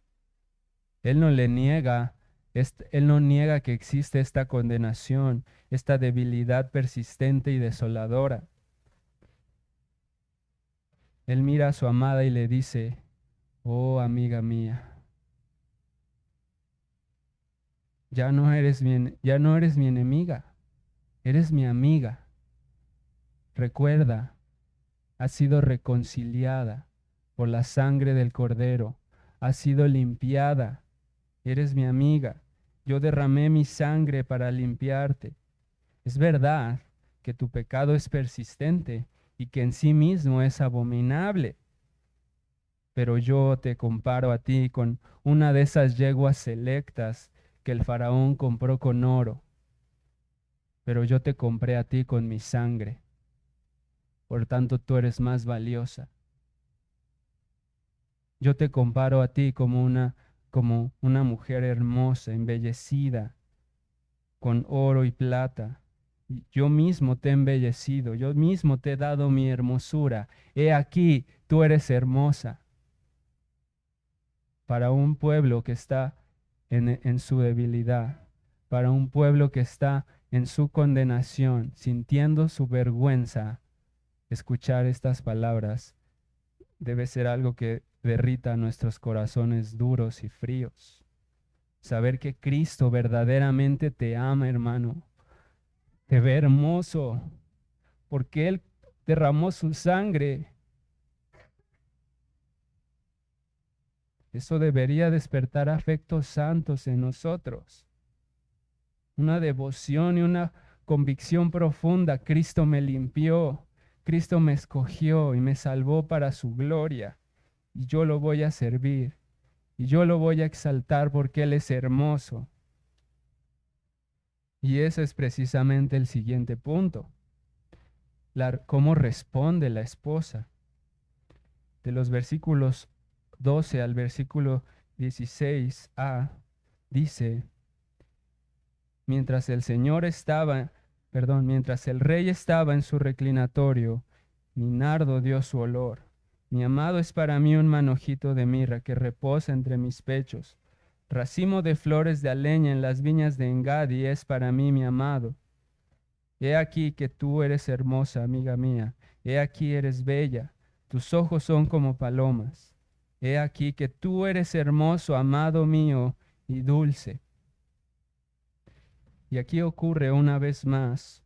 Él no le niega, él no niega que existe esta condenación, esta debilidad persistente y desoladora. Él mira a su amada y le dice, oh amiga mía, ya no eres mi enemiga, eres mi amiga. Recuerda, has sido reconciliada por la sangre del Cordero, has sido limpiada, eres mi amiga. Yo derramé mi sangre para limpiarte. Es verdad que tu pecado es persistente y que en sí mismo es abominable, pero yo te comparo a ti con una de esas yeguas selectas que el faraón compró con oro, pero yo te compré a ti con mi sangre, por tanto tú eres más valiosa. Yo te comparo a ti como una mujer hermosa, embellecida, con oro y plata. Yo mismo te he embellecido, yo mismo te he dado mi hermosura. He aquí, tú eres hermosa. Para un pueblo que está en su debilidad, para un pueblo que está en su condenación, sintiendo su vergüenza, escuchar estas palabras debe ser algo que derrita nuestros corazones duros y fríos. Saber que Cristo verdaderamente te ama, hermano, te ve hermoso, porque Él derramó su sangre. Eso debería despertar afectos santos en nosotros, una devoción y una convicción profunda. Cristo me limpió, Cristo me escogió y me salvó para su gloria, y yo lo voy a servir, y yo lo voy a exaltar porque Él es hermoso. Y ese es precisamente el siguiente punto, cómo responde la esposa. De los versículos 12 al versículo 16a, dice, mientras el rey estaba en su reclinatorio, mi nardo dio su olor. Mi amado es para mí un manojito de mirra que reposa entre mis pechos. Racimo de flores de aleña en las viñas de Engadi es para mí mi amado. He aquí que tú eres hermosa, amiga mía. He aquí eres bella. Tus ojos son como palomas. He aquí que tú eres hermoso, amado mío, y dulce. Y aquí ocurre una vez más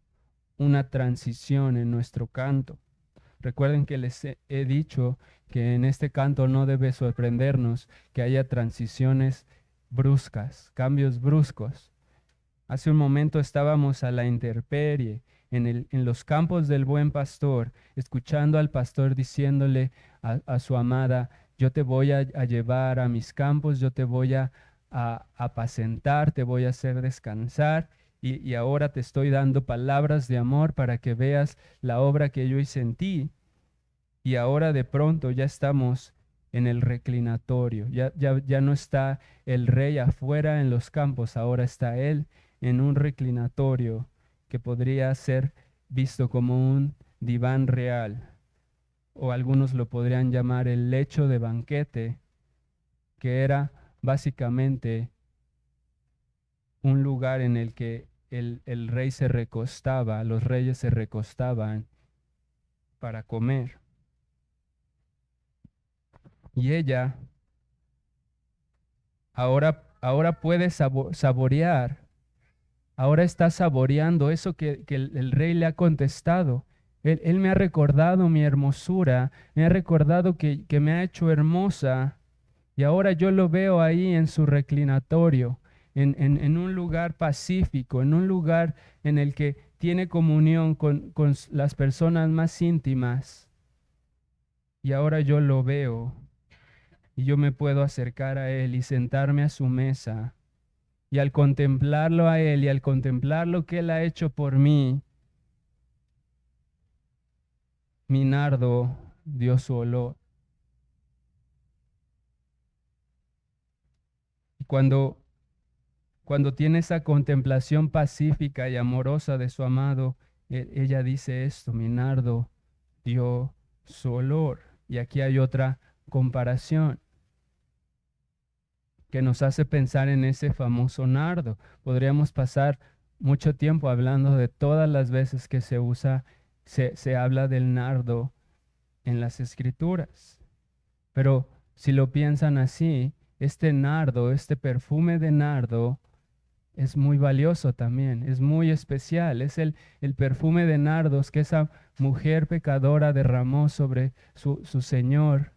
una transición en nuestro canto. Recuerden que les he dicho que en este canto no debe sorprendernos que haya transiciones bruscas, cambios bruscos. Hace un momento estábamos a la intemperie, en los campos del buen pastor, escuchando al pastor diciéndole a su amada, yo te voy a llevar a mis campos, yo te voy a apacentar, te voy a hacer descansar, y ahora te estoy dando palabras de amor para que veas la obra que yo hice en ti. Y ahora de pronto ya estamos en el reclinatorio, ya no está el rey afuera en los campos, ahora está él en un reclinatorio que podría ser visto como un diván real, o algunos lo podrían llamar el lecho de banquete, que era básicamente un lugar en el que el rey se recostaba, los reyes se recostaban para comer. Y ella ahora puede saborear, ahora está saboreando eso que el rey le ha contestado. Él me ha recordado mi hermosura, me ha recordado que me ha hecho hermosa, y ahora yo lo veo ahí en su reclinatorio, en un lugar pacífico, en un lugar en el que tiene comunión con las personas más íntimas. Y ahora yo lo veo y yo me puedo acercar a él y sentarme a su mesa Y al contemplarlo a Él y al contemplar lo que Él ha hecho por mí, mi nardo dio su olor. Y cuando tiene esa contemplación pacífica y amorosa de su amado, ella dice esto, mi nardo dio su olor. Y aquí hay otra comparación que nos hace pensar en ese famoso nardo. Podríamos pasar mucho tiempo hablando de todas las veces que se habla del nardo en las escrituras. Pero si lo piensan así, este nardo, este perfume de nardo, es muy valioso también, es muy especial. Es el perfume de nardos que esa mujer pecadora derramó sobre su Señor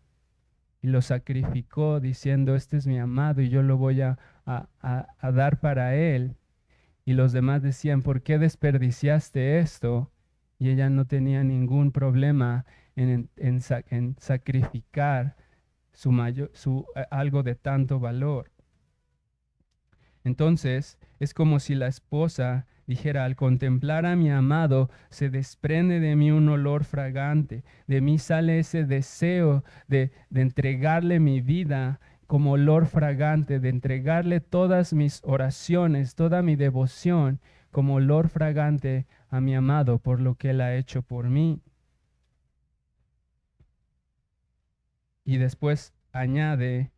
y lo sacrificó diciendo, este es mi amado y yo lo voy a dar para él. Y los demás decían, ¿por qué desperdiciaste esto? Y ella no tenía ningún problema en sacrificar algo de tanto valor. Entonces, es como si la esposa dijera, al contemplar a mi amado, se desprende de mí un olor fragante, de mí sale ese deseo de entregarle mi vida como olor fragante, de entregarle todas mis oraciones, toda mi devoción como olor fragante a mi amado por lo que él ha hecho por mí. Y después añade,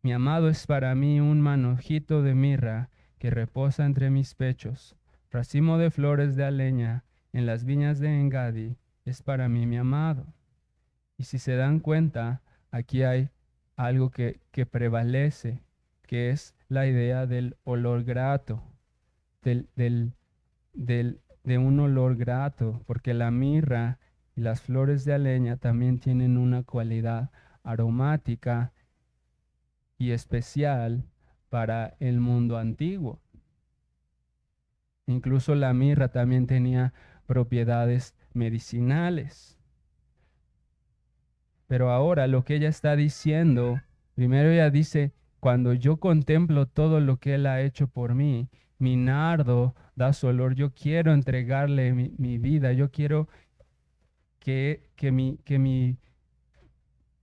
mi amado es para mí un manojito de mirra que reposa entre mis pechos, racimo de flores de aleña en las viñas de Engadi, es para mí mi amado. Y si se dan cuenta, aquí hay algo que prevalece, que es la idea del olor grato, del, del, de un olor grato, porque la mirra y las flores de aleña también tienen una cualidad aromática y especial para el mundo antiguo. Incluso la mirra también tenía propiedades medicinales. Pero ahora lo que ella está diciendo, primero ella dice, cuando yo contemplo todo lo que Él ha hecho por mí, mi nardo da su olor, yo quiero entregarle mi vida, yo quiero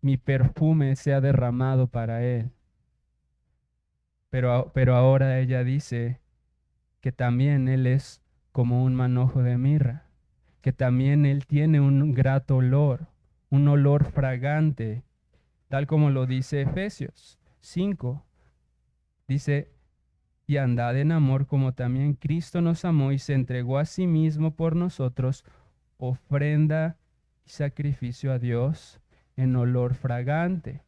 mi perfume sea derramado para Él. Pero ahora ella dice que también Él es como un manojo de mirra, que también Él tiene un grato olor, un olor fragante, tal como lo dice Efesios 5. Dice, y andad en amor como también Cristo nos amó y se entregó a sí mismo por nosotros, ofrenda y sacrificio a Dios en olor fragante.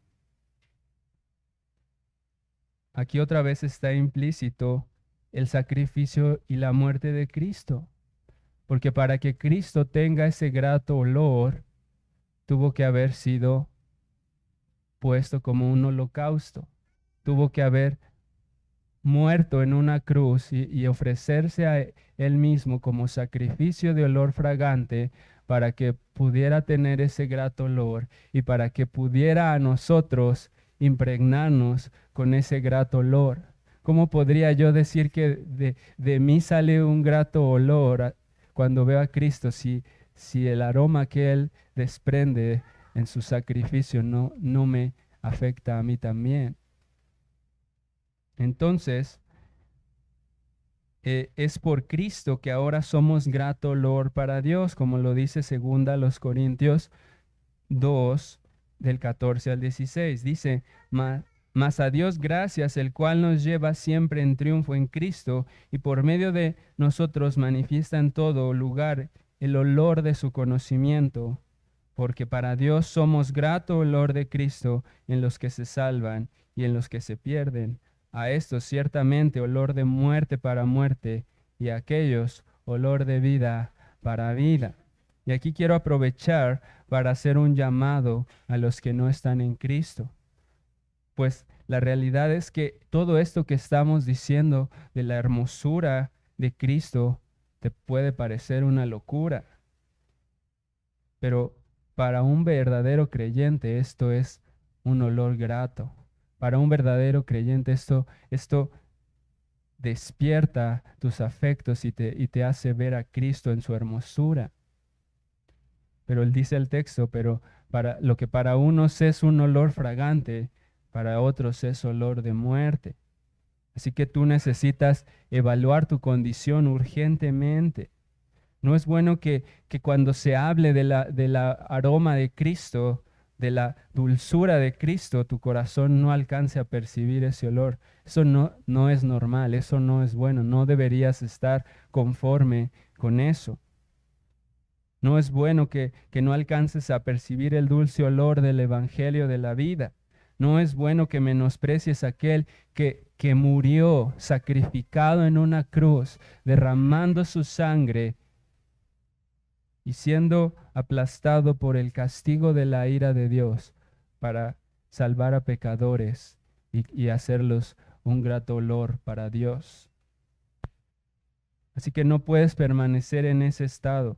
Aquí otra vez está implícito el sacrificio y la muerte de Cristo, porque para que Cristo tenga ese grato olor, tuvo que haber sido puesto como un holocausto, tuvo que haber muerto en una cruz y ofrecerse a él mismo como sacrificio de olor fragante para que pudiera tener ese grato olor y para que pudiera a nosotros impregnarnos con ese grato olor. ¿Cómo podría yo decir que de mí sale un grato olor cuando veo a Cristo si el aroma que Él desprende en su sacrificio no me afecta a mí también? Entonces, es por Cristo que ahora somos grato olor para Dios, como lo dice segunda los Corintios 2, del 14 al 16. Dice, mas a Dios gracias, el cual nos lleva siempre en triunfo en Cristo y por medio de nosotros manifiesta en todo lugar el olor de su conocimiento, porque para Dios somos grato olor de Cristo en los que se salvan y en los que se pierden. A estos ciertamente olor de muerte para muerte y a aquellos olor de vida para vida. Y aquí quiero aprovechar para hacer un llamado a los que no están en Cristo. Pues la realidad es que todo esto que estamos diciendo de la hermosura de Cristo te puede parecer una locura. Pero para un verdadero creyente esto es un olor grato. Para un verdadero creyente esto despierta tus afectos y te hace ver a Cristo en su hermosura. Pero él dice el texto, pero para lo que para unos es un olor fragante, para otros es olor de muerte. Así que tú necesitas evaluar tu condición urgentemente. No es bueno que cuando se hable de la aroma de Cristo, de la dulzura de Cristo, tu corazón no alcance a percibir ese olor. Eso no es normal, eso no es bueno, no deberías estar conforme con eso. No es bueno que no alcances a percibir el dulce olor del Evangelio de la vida. No es bueno que menosprecies a aquel que murió sacrificado en una cruz, derramando su sangre y siendo aplastado por el castigo de la ira de Dios para salvar a pecadores y hacerlos un grato olor para Dios. Así que no puedes permanecer en ese estado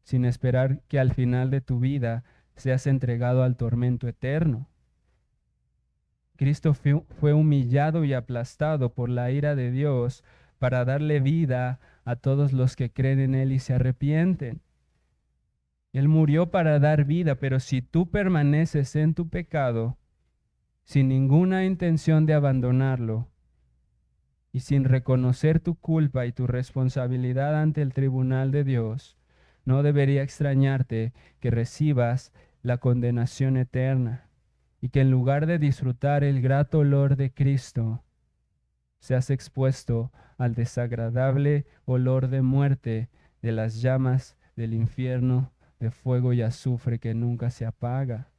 sin esperar que al final de tu vida seas entregado al tormento eterno. Cristo fue humillado y aplastado por la ira de Dios para darle vida a todos los que creen en Él y se arrepienten. Él murió para dar vida, pero si tú permaneces en tu pecado, sin ninguna intención de abandonarlo y sin reconocer tu culpa y tu responsabilidad ante el tribunal de Dios, no debería extrañarte que recibas la condenación eterna y que en lugar de disfrutar el grato olor de Cristo, seas expuesto al desagradable olor de muerte de las llamas del infierno de fuego y azufre que nunca se apaga.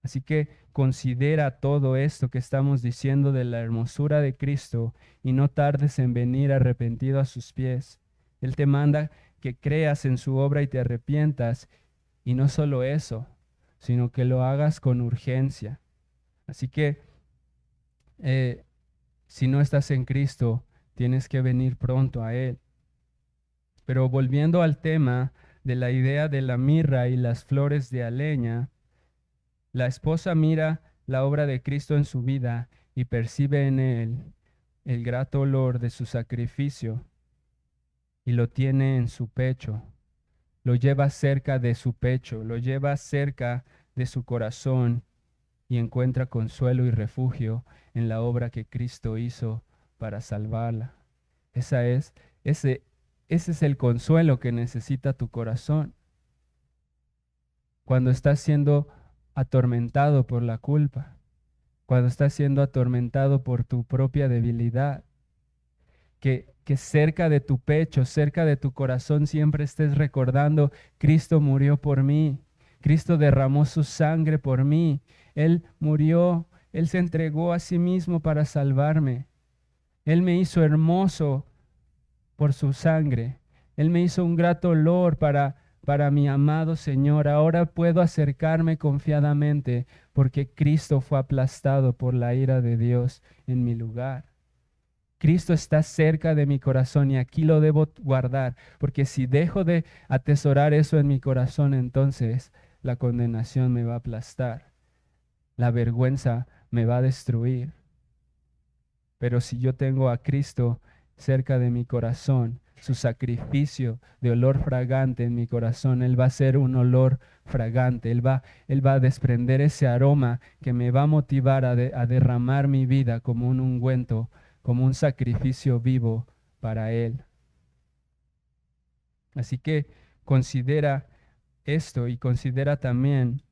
Así que considera todo esto que estamos diciendo de la hermosura de Cristo y no tardes en venir arrepentido a sus pies. Él te manda que creas en su obra y te arrepientas, y no solo eso, sino que lo hagas con urgencia. Así que si no estás en Cristo, tienes que venir pronto a Él. Pero volviendo al tema de la idea de la mirra y las flores de aleña, la esposa mira la obra de Cristo en su vida y percibe en Él el grato olor de su sacrificio y lo tiene en su pecho. Lo lleva cerca de su pecho, lo lleva cerca de su corazón y encuentra consuelo y refugio en la obra que Cristo hizo para salvarla. Ese es el consuelo que necesita tu corazón. Cuando estás siendo atormentado por la culpa, cuando estás siendo atormentado por tu propia debilidad, que cerca de tu pecho, cerca de tu corazón siempre estés recordando, Cristo murió por mí, Cristo derramó su sangre por mí, Él murió, Él se entregó a sí mismo para salvarme, Él me hizo hermoso por su sangre, Él me hizo un grato olor para mi amado Señor. Ahora puedo acercarme confiadamente porque Cristo fue aplastado por la ira de Dios en mi lugar. Cristo está cerca de mi corazón y aquí lo debo guardar, porque si dejo de atesorar eso en mi corazón, entonces la condenación me va a aplastar, la vergüenza me va a destruir. Pero si yo tengo a Cristo cerca de mi corazón, su sacrificio de olor fragante en mi corazón, Él va a ser un olor fragante, Él va a desprender ese aroma que me va a motivar a derramar mi vida como un ungüento, como un sacrificio vivo para Él. Así que considera esto y considera también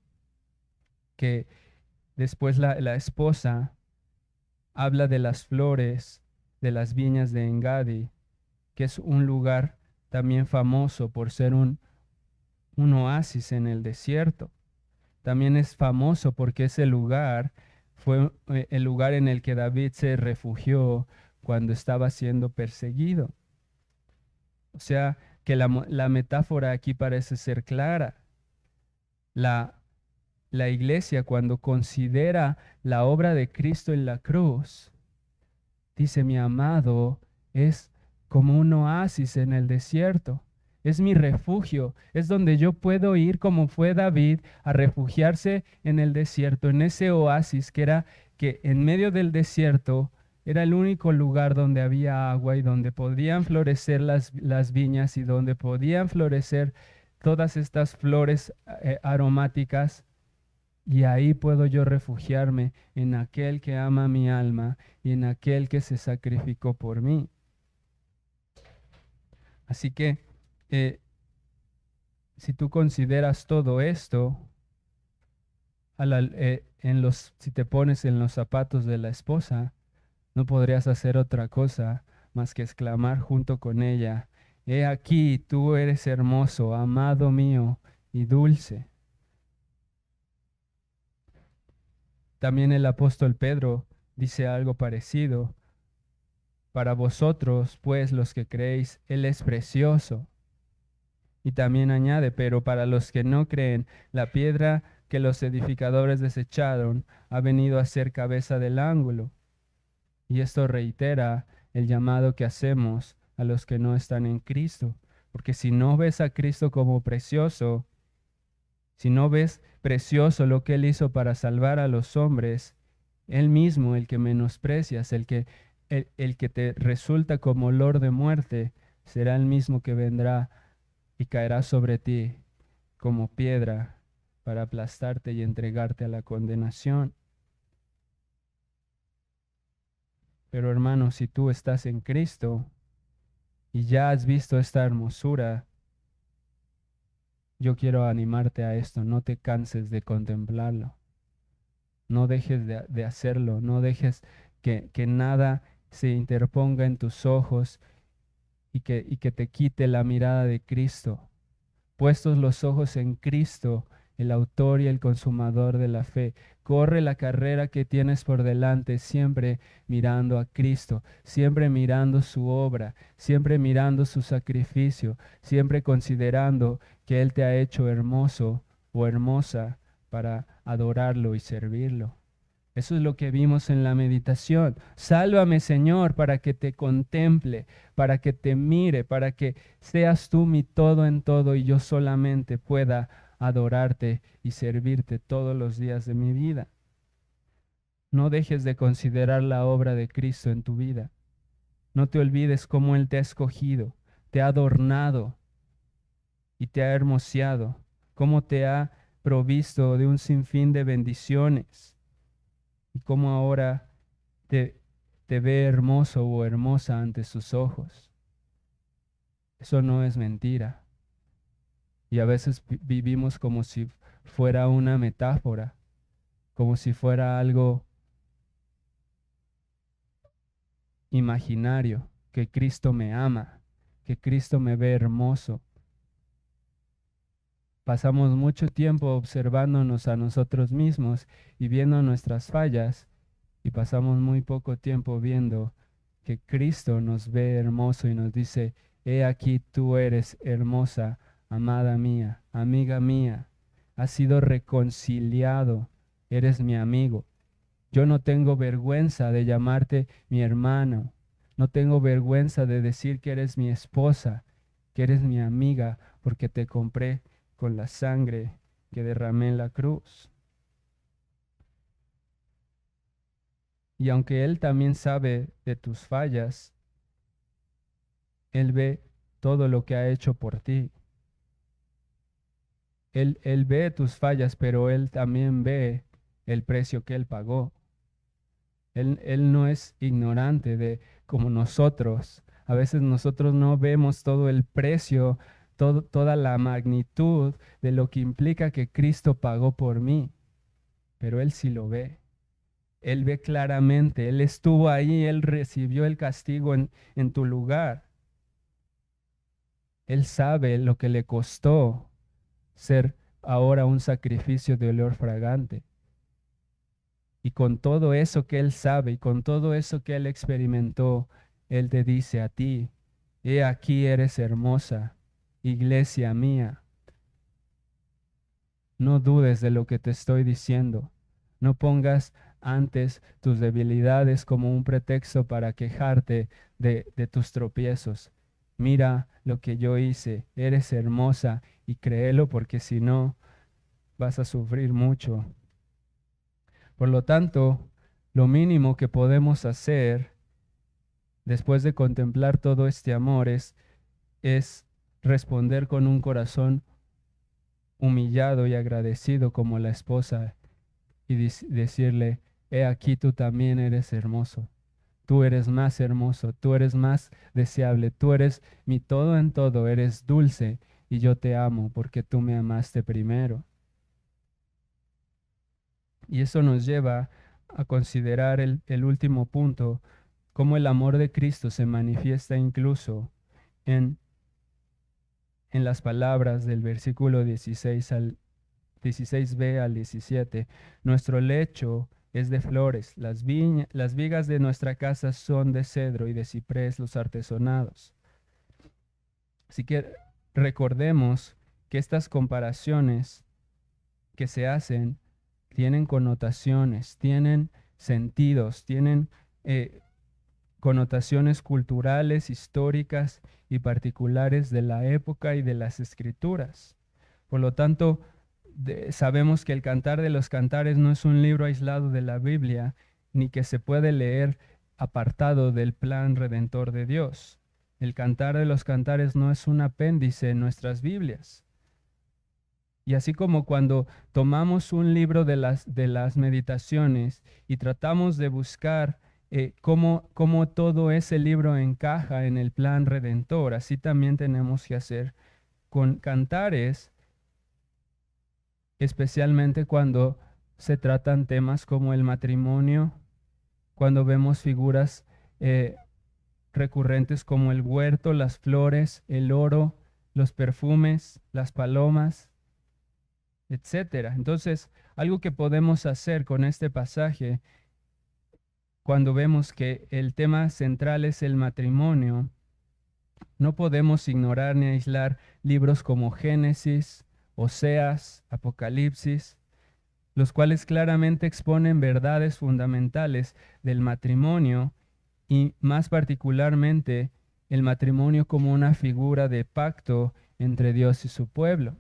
que después la esposa habla de las flores de las viñas de Engadi, que es un lugar también famoso por ser un oasis en el desierto. También es famoso porque ese lugar fue el lugar en el que David se refugió cuando estaba siendo perseguido. O sea, que la metáfora aquí parece ser clara. La iglesia, cuando considera la obra de Cristo en la cruz, dice: mi amado es como un oasis en el desierto. Es mi refugio, es donde yo puedo ir como fue David a refugiarse en el desierto, en ese oasis que era que en medio del desierto Era el único lugar donde había agua y donde podían florecer las viñas y donde podían florecer todas estas flores aromáticas. Y ahí puedo yo refugiarme en aquel que ama mi alma y en aquel que se sacrificó por mí. Así que si tú consideras todo esto, si te pones en los zapatos de la esposa, no podrías hacer otra cosa más que exclamar junto con ella: He aquí, tú eres hermoso, amado mío y dulce. También el apóstol Pedro dice algo parecido. Para vosotros, pues, los que creéis, Él es precioso. Y también añade: pero para los que no creen, la piedra que los edificadores desecharon ha venido a ser cabeza del ángulo. Y esto reitera el llamado que hacemos a los que no están en Cristo. Porque si no ves a Cristo como precioso, si no ves precioso lo que Él hizo para salvar a los hombres, Él mismo, el que menosprecias, el que te resulta como olor de muerte, será el mismo que vendrá y caerá sobre ti como piedra para aplastarte y entregarte a la condenación. Pero hermano, si tú estás en Cristo y ya has visto esta hermosura, yo quiero animarte a esto: no te canses de contemplarlo, no dejes de hacerlo, no dejes que nada se interponga en tus ojos y que te quite la mirada de Cristo. Puestos los ojos en Cristo, el autor y el consumador de la fe, corre la carrera que tienes por delante, siempre mirando a Cristo, siempre mirando su obra, siempre mirando su sacrificio, siempre considerando que Él te ha hecho hermoso o hermosa para adorarlo y servirlo. Eso es lo que vimos en la meditación. Sálvame, Señor, para que te contemple, para que te mire, para que seas tú mi todo en todo y yo solamente pueda adorarte y servirte todos los días de mi vida. No dejes de considerar la obra de Cristo en tu vida. No te olvides cómo Él te ha escogido, te ha adornado y te ha hermoseado, cómo te ha provisto de un sinfín de bendiciones y cómo ahora te ve hermoso o hermosa ante sus ojos. Eso no es mentira. Y a veces vivimos como si fuera una metáfora, como si fuera algo imaginario, que Cristo me ama, que Cristo me ve hermoso. Pasamos mucho tiempo observándonos a nosotros mismos y viendo nuestras fallas, y pasamos muy poco tiempo viendo que Cristo nos ve hermoso y nos dice: He aquí, tú eres hermosa, amada mía, amiga mía, has sido reconciliado, eres mi amigo. Yo no tengo vergüenza de llamarte mi hermano, no tengo vergüenza de decir que eres mi esposa, que eres mi amiga, porque te compré con la sangre que derramé en la cruz. Y aunque Él también sabe de tus fallas, Él ve todo lo que ha hecho por ti. Él ve tus fallas, pero Él también ve el precio que Él pagó. Él no es ignorante de como nosotros. A veces nosotros no vemos todo el precio, toda la magnitud de lo que implica que Cristo pagó por mí, pero Él sí lo ve. Él ve claramente, Él estuvo ahí, Él recibió el castigo en tu lugar. Él sabe lo que le costó ser ahora un sacrificio de olor fragante. Y con todo eso que Él sabe y con todo eso que Él experimentó, Él te dice a ti: He aquí, eres hermosa, iglesia mía. No dudes de lo que te estoy diciendo. No pongas antes tus debilidades como un pretexto para quejarte de tus tropiezos. Mira lo que yo hice, eres hermosa, y créelo, porque si no, vas a sufrir mucho. Por lo tanto, lo mínimo que podemos hacer Después de contemplar todo este amor es responder con un corazón humillado y agradecido como la esposa y decirle, he aquí tú también eres hermoso, tú eres más hermoso, tú eres más deseable, tú eres mi todo en todo, eres dulce y yo te amo porque tú me amaste primero. Y eso nos lleva a considerar el último punto, cómo el amor de Cristo se manifiesta incluso en, en las palabras del versículo 16b al 17. Nuestro lecho es de flores, las vigas de nuestra casa son de cedro y de ciprés los artesonados. Así que recordemos que estas comparaciones que se hacen tienen connotaciones, tienen sentidos, tienen connotaciones culturales, históricas y particulares de la época y de las escrituras. Por lo tanto, sabemos que el Cantar de los Cantares no es un libro aislado de la Biblia, ni que se puede leer apartado del plan redentor de Dios. El Cantar de los Cantares no es un apéndice en nuestras Biblias. Y así como cuando tomamos un libro de las meditaciones y tratamos de buscar cómo todo ese libro encaja en el plan redentor, así también tenemos que hacer con cantares, especialmente cuando se tratan temas como el matrimonio, cuando vemos figuras recurrentes como el huerto, las flores, el oro, los perfumes, las palomas, etcétera. Entonces, algo que podemos hacer con este pasaje, cuando vemos que el tema central es el matrimonio, no podemos ignorar ni aislar libros como Génesis, Oseas, Apocalipsis, los cuales claramente exponen verdades fundamentales del matrimonio y más particularmente el matrimonio como una figura de pacto entre Dios y su pueblo.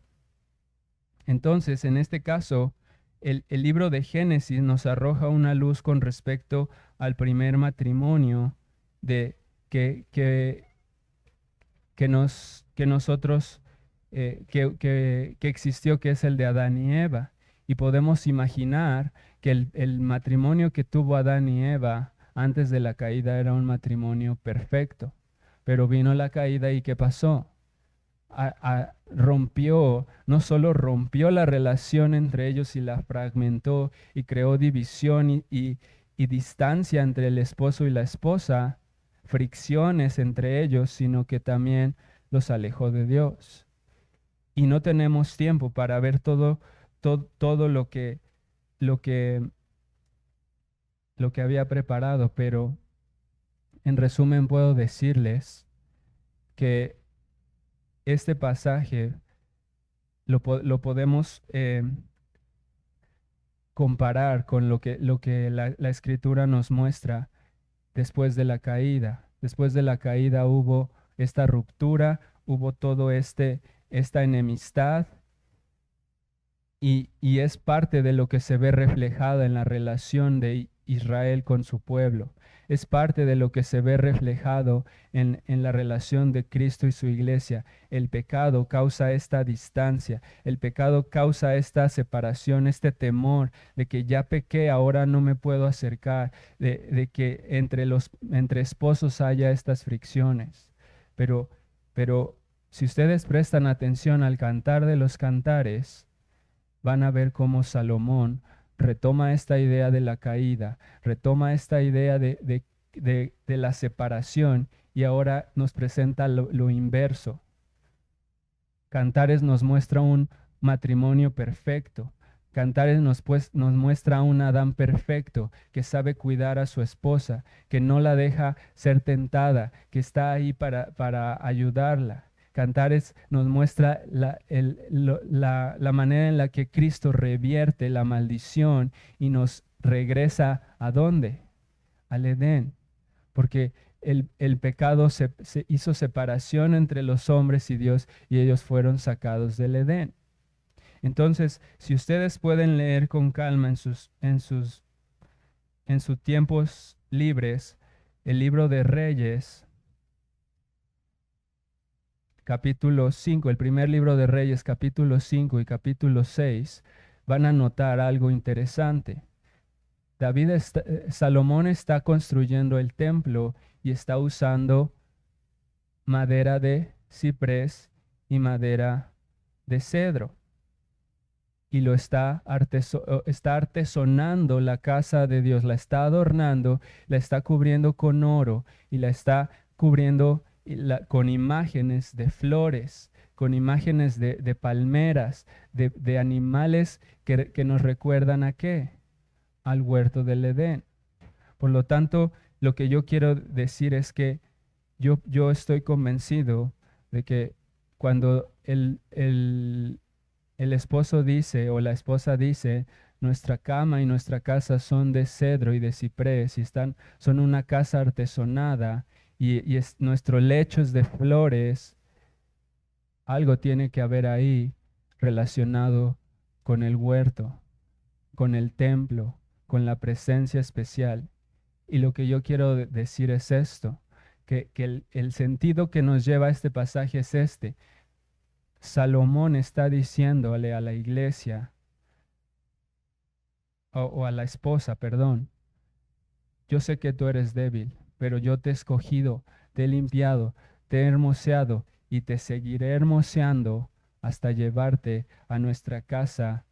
Entonces, en este caso, el libro de Génesis nos arroja una luz con respecto al primer matrimonio de, que nosotros, que existió, que es el de Adán y Eva. Y podemos imaginar que el matrimonio que tuvo Adán y Eva antes de la caída era un matrimonio perfecto. Pero vino la caída y ¿qué pasó? Rompió, no solo rompió la relación entre ellos y la fragmentó y creó división y distancia entre el esposo y la esposa, fricciones entre ellos, sino que también los alejó de Dios. Y no tenemos tiempo para ver todo lo que, lo que había preparado, pero en resumen puedo decirles que este pasaje lo podemos comparar con lo que la escritura nos muestra después de la caída. Después de la caída hubo esta ruptura, hubo todo esta enemistad y es parte de lo que se ve reflejado en la relación de Israel con su pueblo. Es parte de lo que se ve reflejado en la relación de Cristo y su iglesia. El pecado causa esta distancia, el pecado causa esta separación, este temor de que ya pequé, ahora no me puedo acercar, de que entre esposos haya estas fricciones. Pero si ustedes prestan atención al Cantar de los Cantares, van a ver cómo Salomón retoma esta idea de la caída, retoma esta idea de la separación y ahora nos presenta lo inverso. Cantares nos muestra un matrimonio perfecto. Cantares nos muestra a un Adán perfecto que sabe cuidar a su esposa, que no la deja ser tentada, que está ahí para ayudarla. Cantares nos muestra la manera en la que Cristo revierte la maldición y nos regresa ¿a dónde? Al Edén. Porque el pecado se hizo separación entre los hombres y Dios y ellos fueron sacados del Edén. Entonces, si ustedes pueden leer con calma en sus tiempos libres, el libro de Reyes, capítulo 5, el primer libro de Reyes, capítulo 5 y capítulo 6, van a notar algo interesante. Salomón está construyendo el templo y está usando madera de ciprés y madera de cedro. Y lo está artesonando la casa de Dios, la está adornando, la está cubriendo con oro y la está cubriendo con imágenes de flores, con imágenes de palmeras, de animales que nos recuerdan a qué, al huerto del Edén. Por lo tanto, lo que yo quiero decir es que yo estoy convencido de que cuando el esposo dice o la esposa dice, nuestra cama y nuestra casa son de cedro y de ciprés y son una casa artesonada y nuestro lecho es de flores, algo tiene que haber ahí relacionado con el huerto, con el templo, con la presencia especial. Y lo que yo quiero decir es esto, que el sentido que nos lleva a este pasaje es este. Salomón está diciéndole a la iglesia, o a la esposa, perdón, yo sé que tú eres débil, pero yo te he escogido, te he limpiado, te he hermoseado y te seguiré hermoseando hasta llevarte a nuestra casa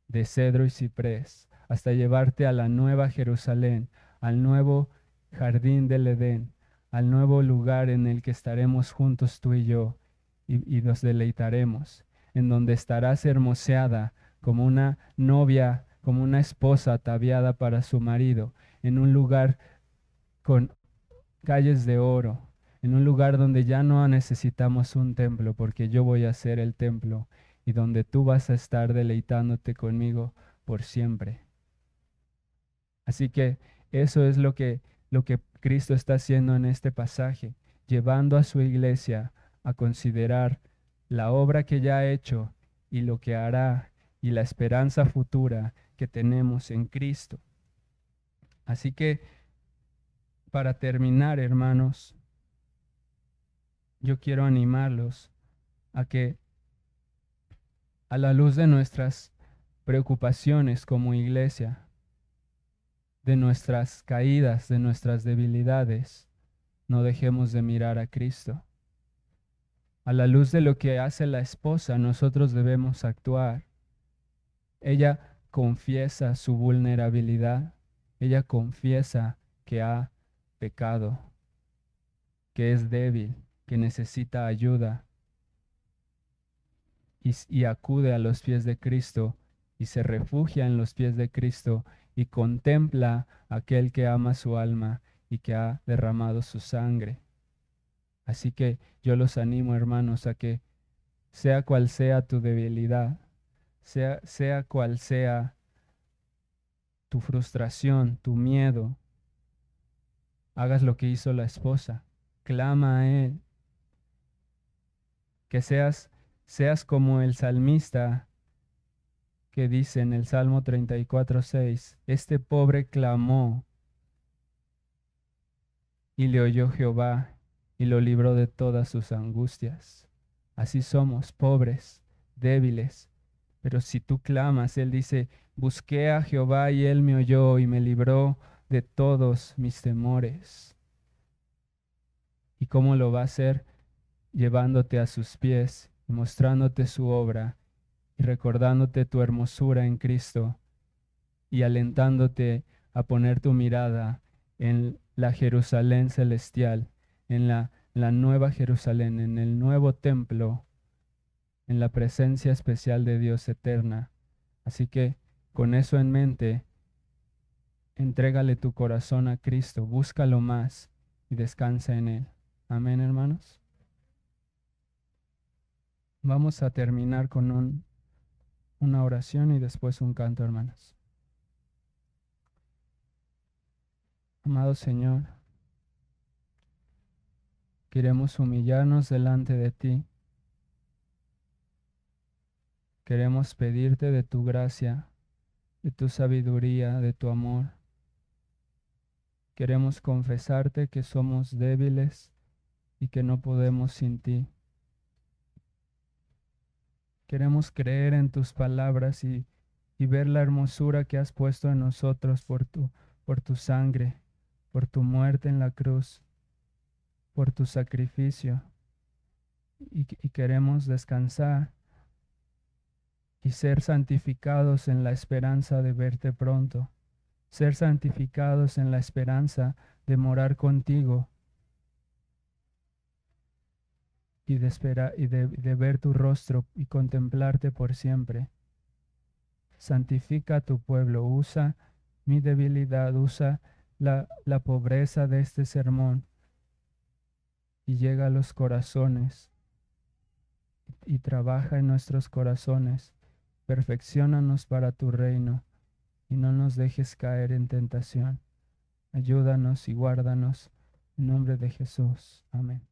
de cedro y ciprés, hasta llevarte a la nueva Jerusalén, al nuevo jardín del Edén, al nuevo lugar en el que estaremos juntos tú y yo y nos deleitaremos, en donde estarás hermoseada como una novia, como una esposa ataviada para su marido, en un lugar con calles de oro, en un lugar donde ya no necesitamos un templo, porque yo voy a ser el templo y donde tú vas a estar deleitándote conmigo por siempre. Así que eso es lo que Cristo está haciendo en este pasaje, llevando a su iglesia a considerar la obra que ya ha hecho y lo que hará y la esperanza futura que tenemos en Cristo. Así que, para terminar, hermanos, yo quiero animarlos a que, a la luz de nuestras preocupaciones como iglesia, de nuestras caídas, de nuestras debilidades, no dejemos de mirar a Cristo. A la luz de lo que hace la esposa, nosotros debemos actuar. Ella confiesa su vulnerabilidad, ella confiesa que ha pecado, que es débil, que necesita ayuda y acude a los pies de Cristo y se refugia en los pies de Cristo y contempla a aquel que ama su alma y que ha derramado su sangre. Así que yo los animo, hermanos, a que sea cual sea tu debilidad, sea cual sea tu frustración, tu miedo, hagas lo que hizo la esposa, clama a Él, que seas como el salmista que dice en el Salmo 34:6, este pobre clamó y le oyó Jehová y lo libró de todas sus angustias. Así somos, pobres, débiles, pero si tú clamas, Él dice, busqué a Jehová y Él me oyó y me libró de todos mis temores. ¿Y cómo lo va a hacer? Llevándote a sus pies y mostrándote su obra y recordándote tu hermosura en Cristo y alentándote a poner tu mirada en la Jerusalén celestial, en la nueva Jerusalén, en el nuevo templo, en la presencia especial de Dios eterna. Así que con eso en mente, entrégale tu corazón a Cristo, búscalo más y descansa en Él. Amén, hermanos. Vamos a terminar con una oración y después un canto, hermanos. Amado Señor, queremos humillarnos delante de ti. Queremos pedirte de tu gracia, de tu sabiduría, de tu amor, Queremos confesarte que somos débiles y que no podemos sin ti. Queremos creer en tus palabras y ver la hermosura que has puesto en nosotros por tu sangre, por tu muerte en la cruz, por tu sacrificio. Y queremos descansar y ser santificados en la esperanza de verte pronto, ser santificados en la esperanza de morar contigo y de ver tu rostro y contemplarte por siempre. Santifica a tu pueblo, usa mi debilidad, usa la pobreza de este sermón y llega a los corazones y trabaja en nuestros corazones. Perfecciónanos para tu reino y no nos dejes caer en tentación. Ayúdanos y guárdanos en nombre de Jesús. Amén.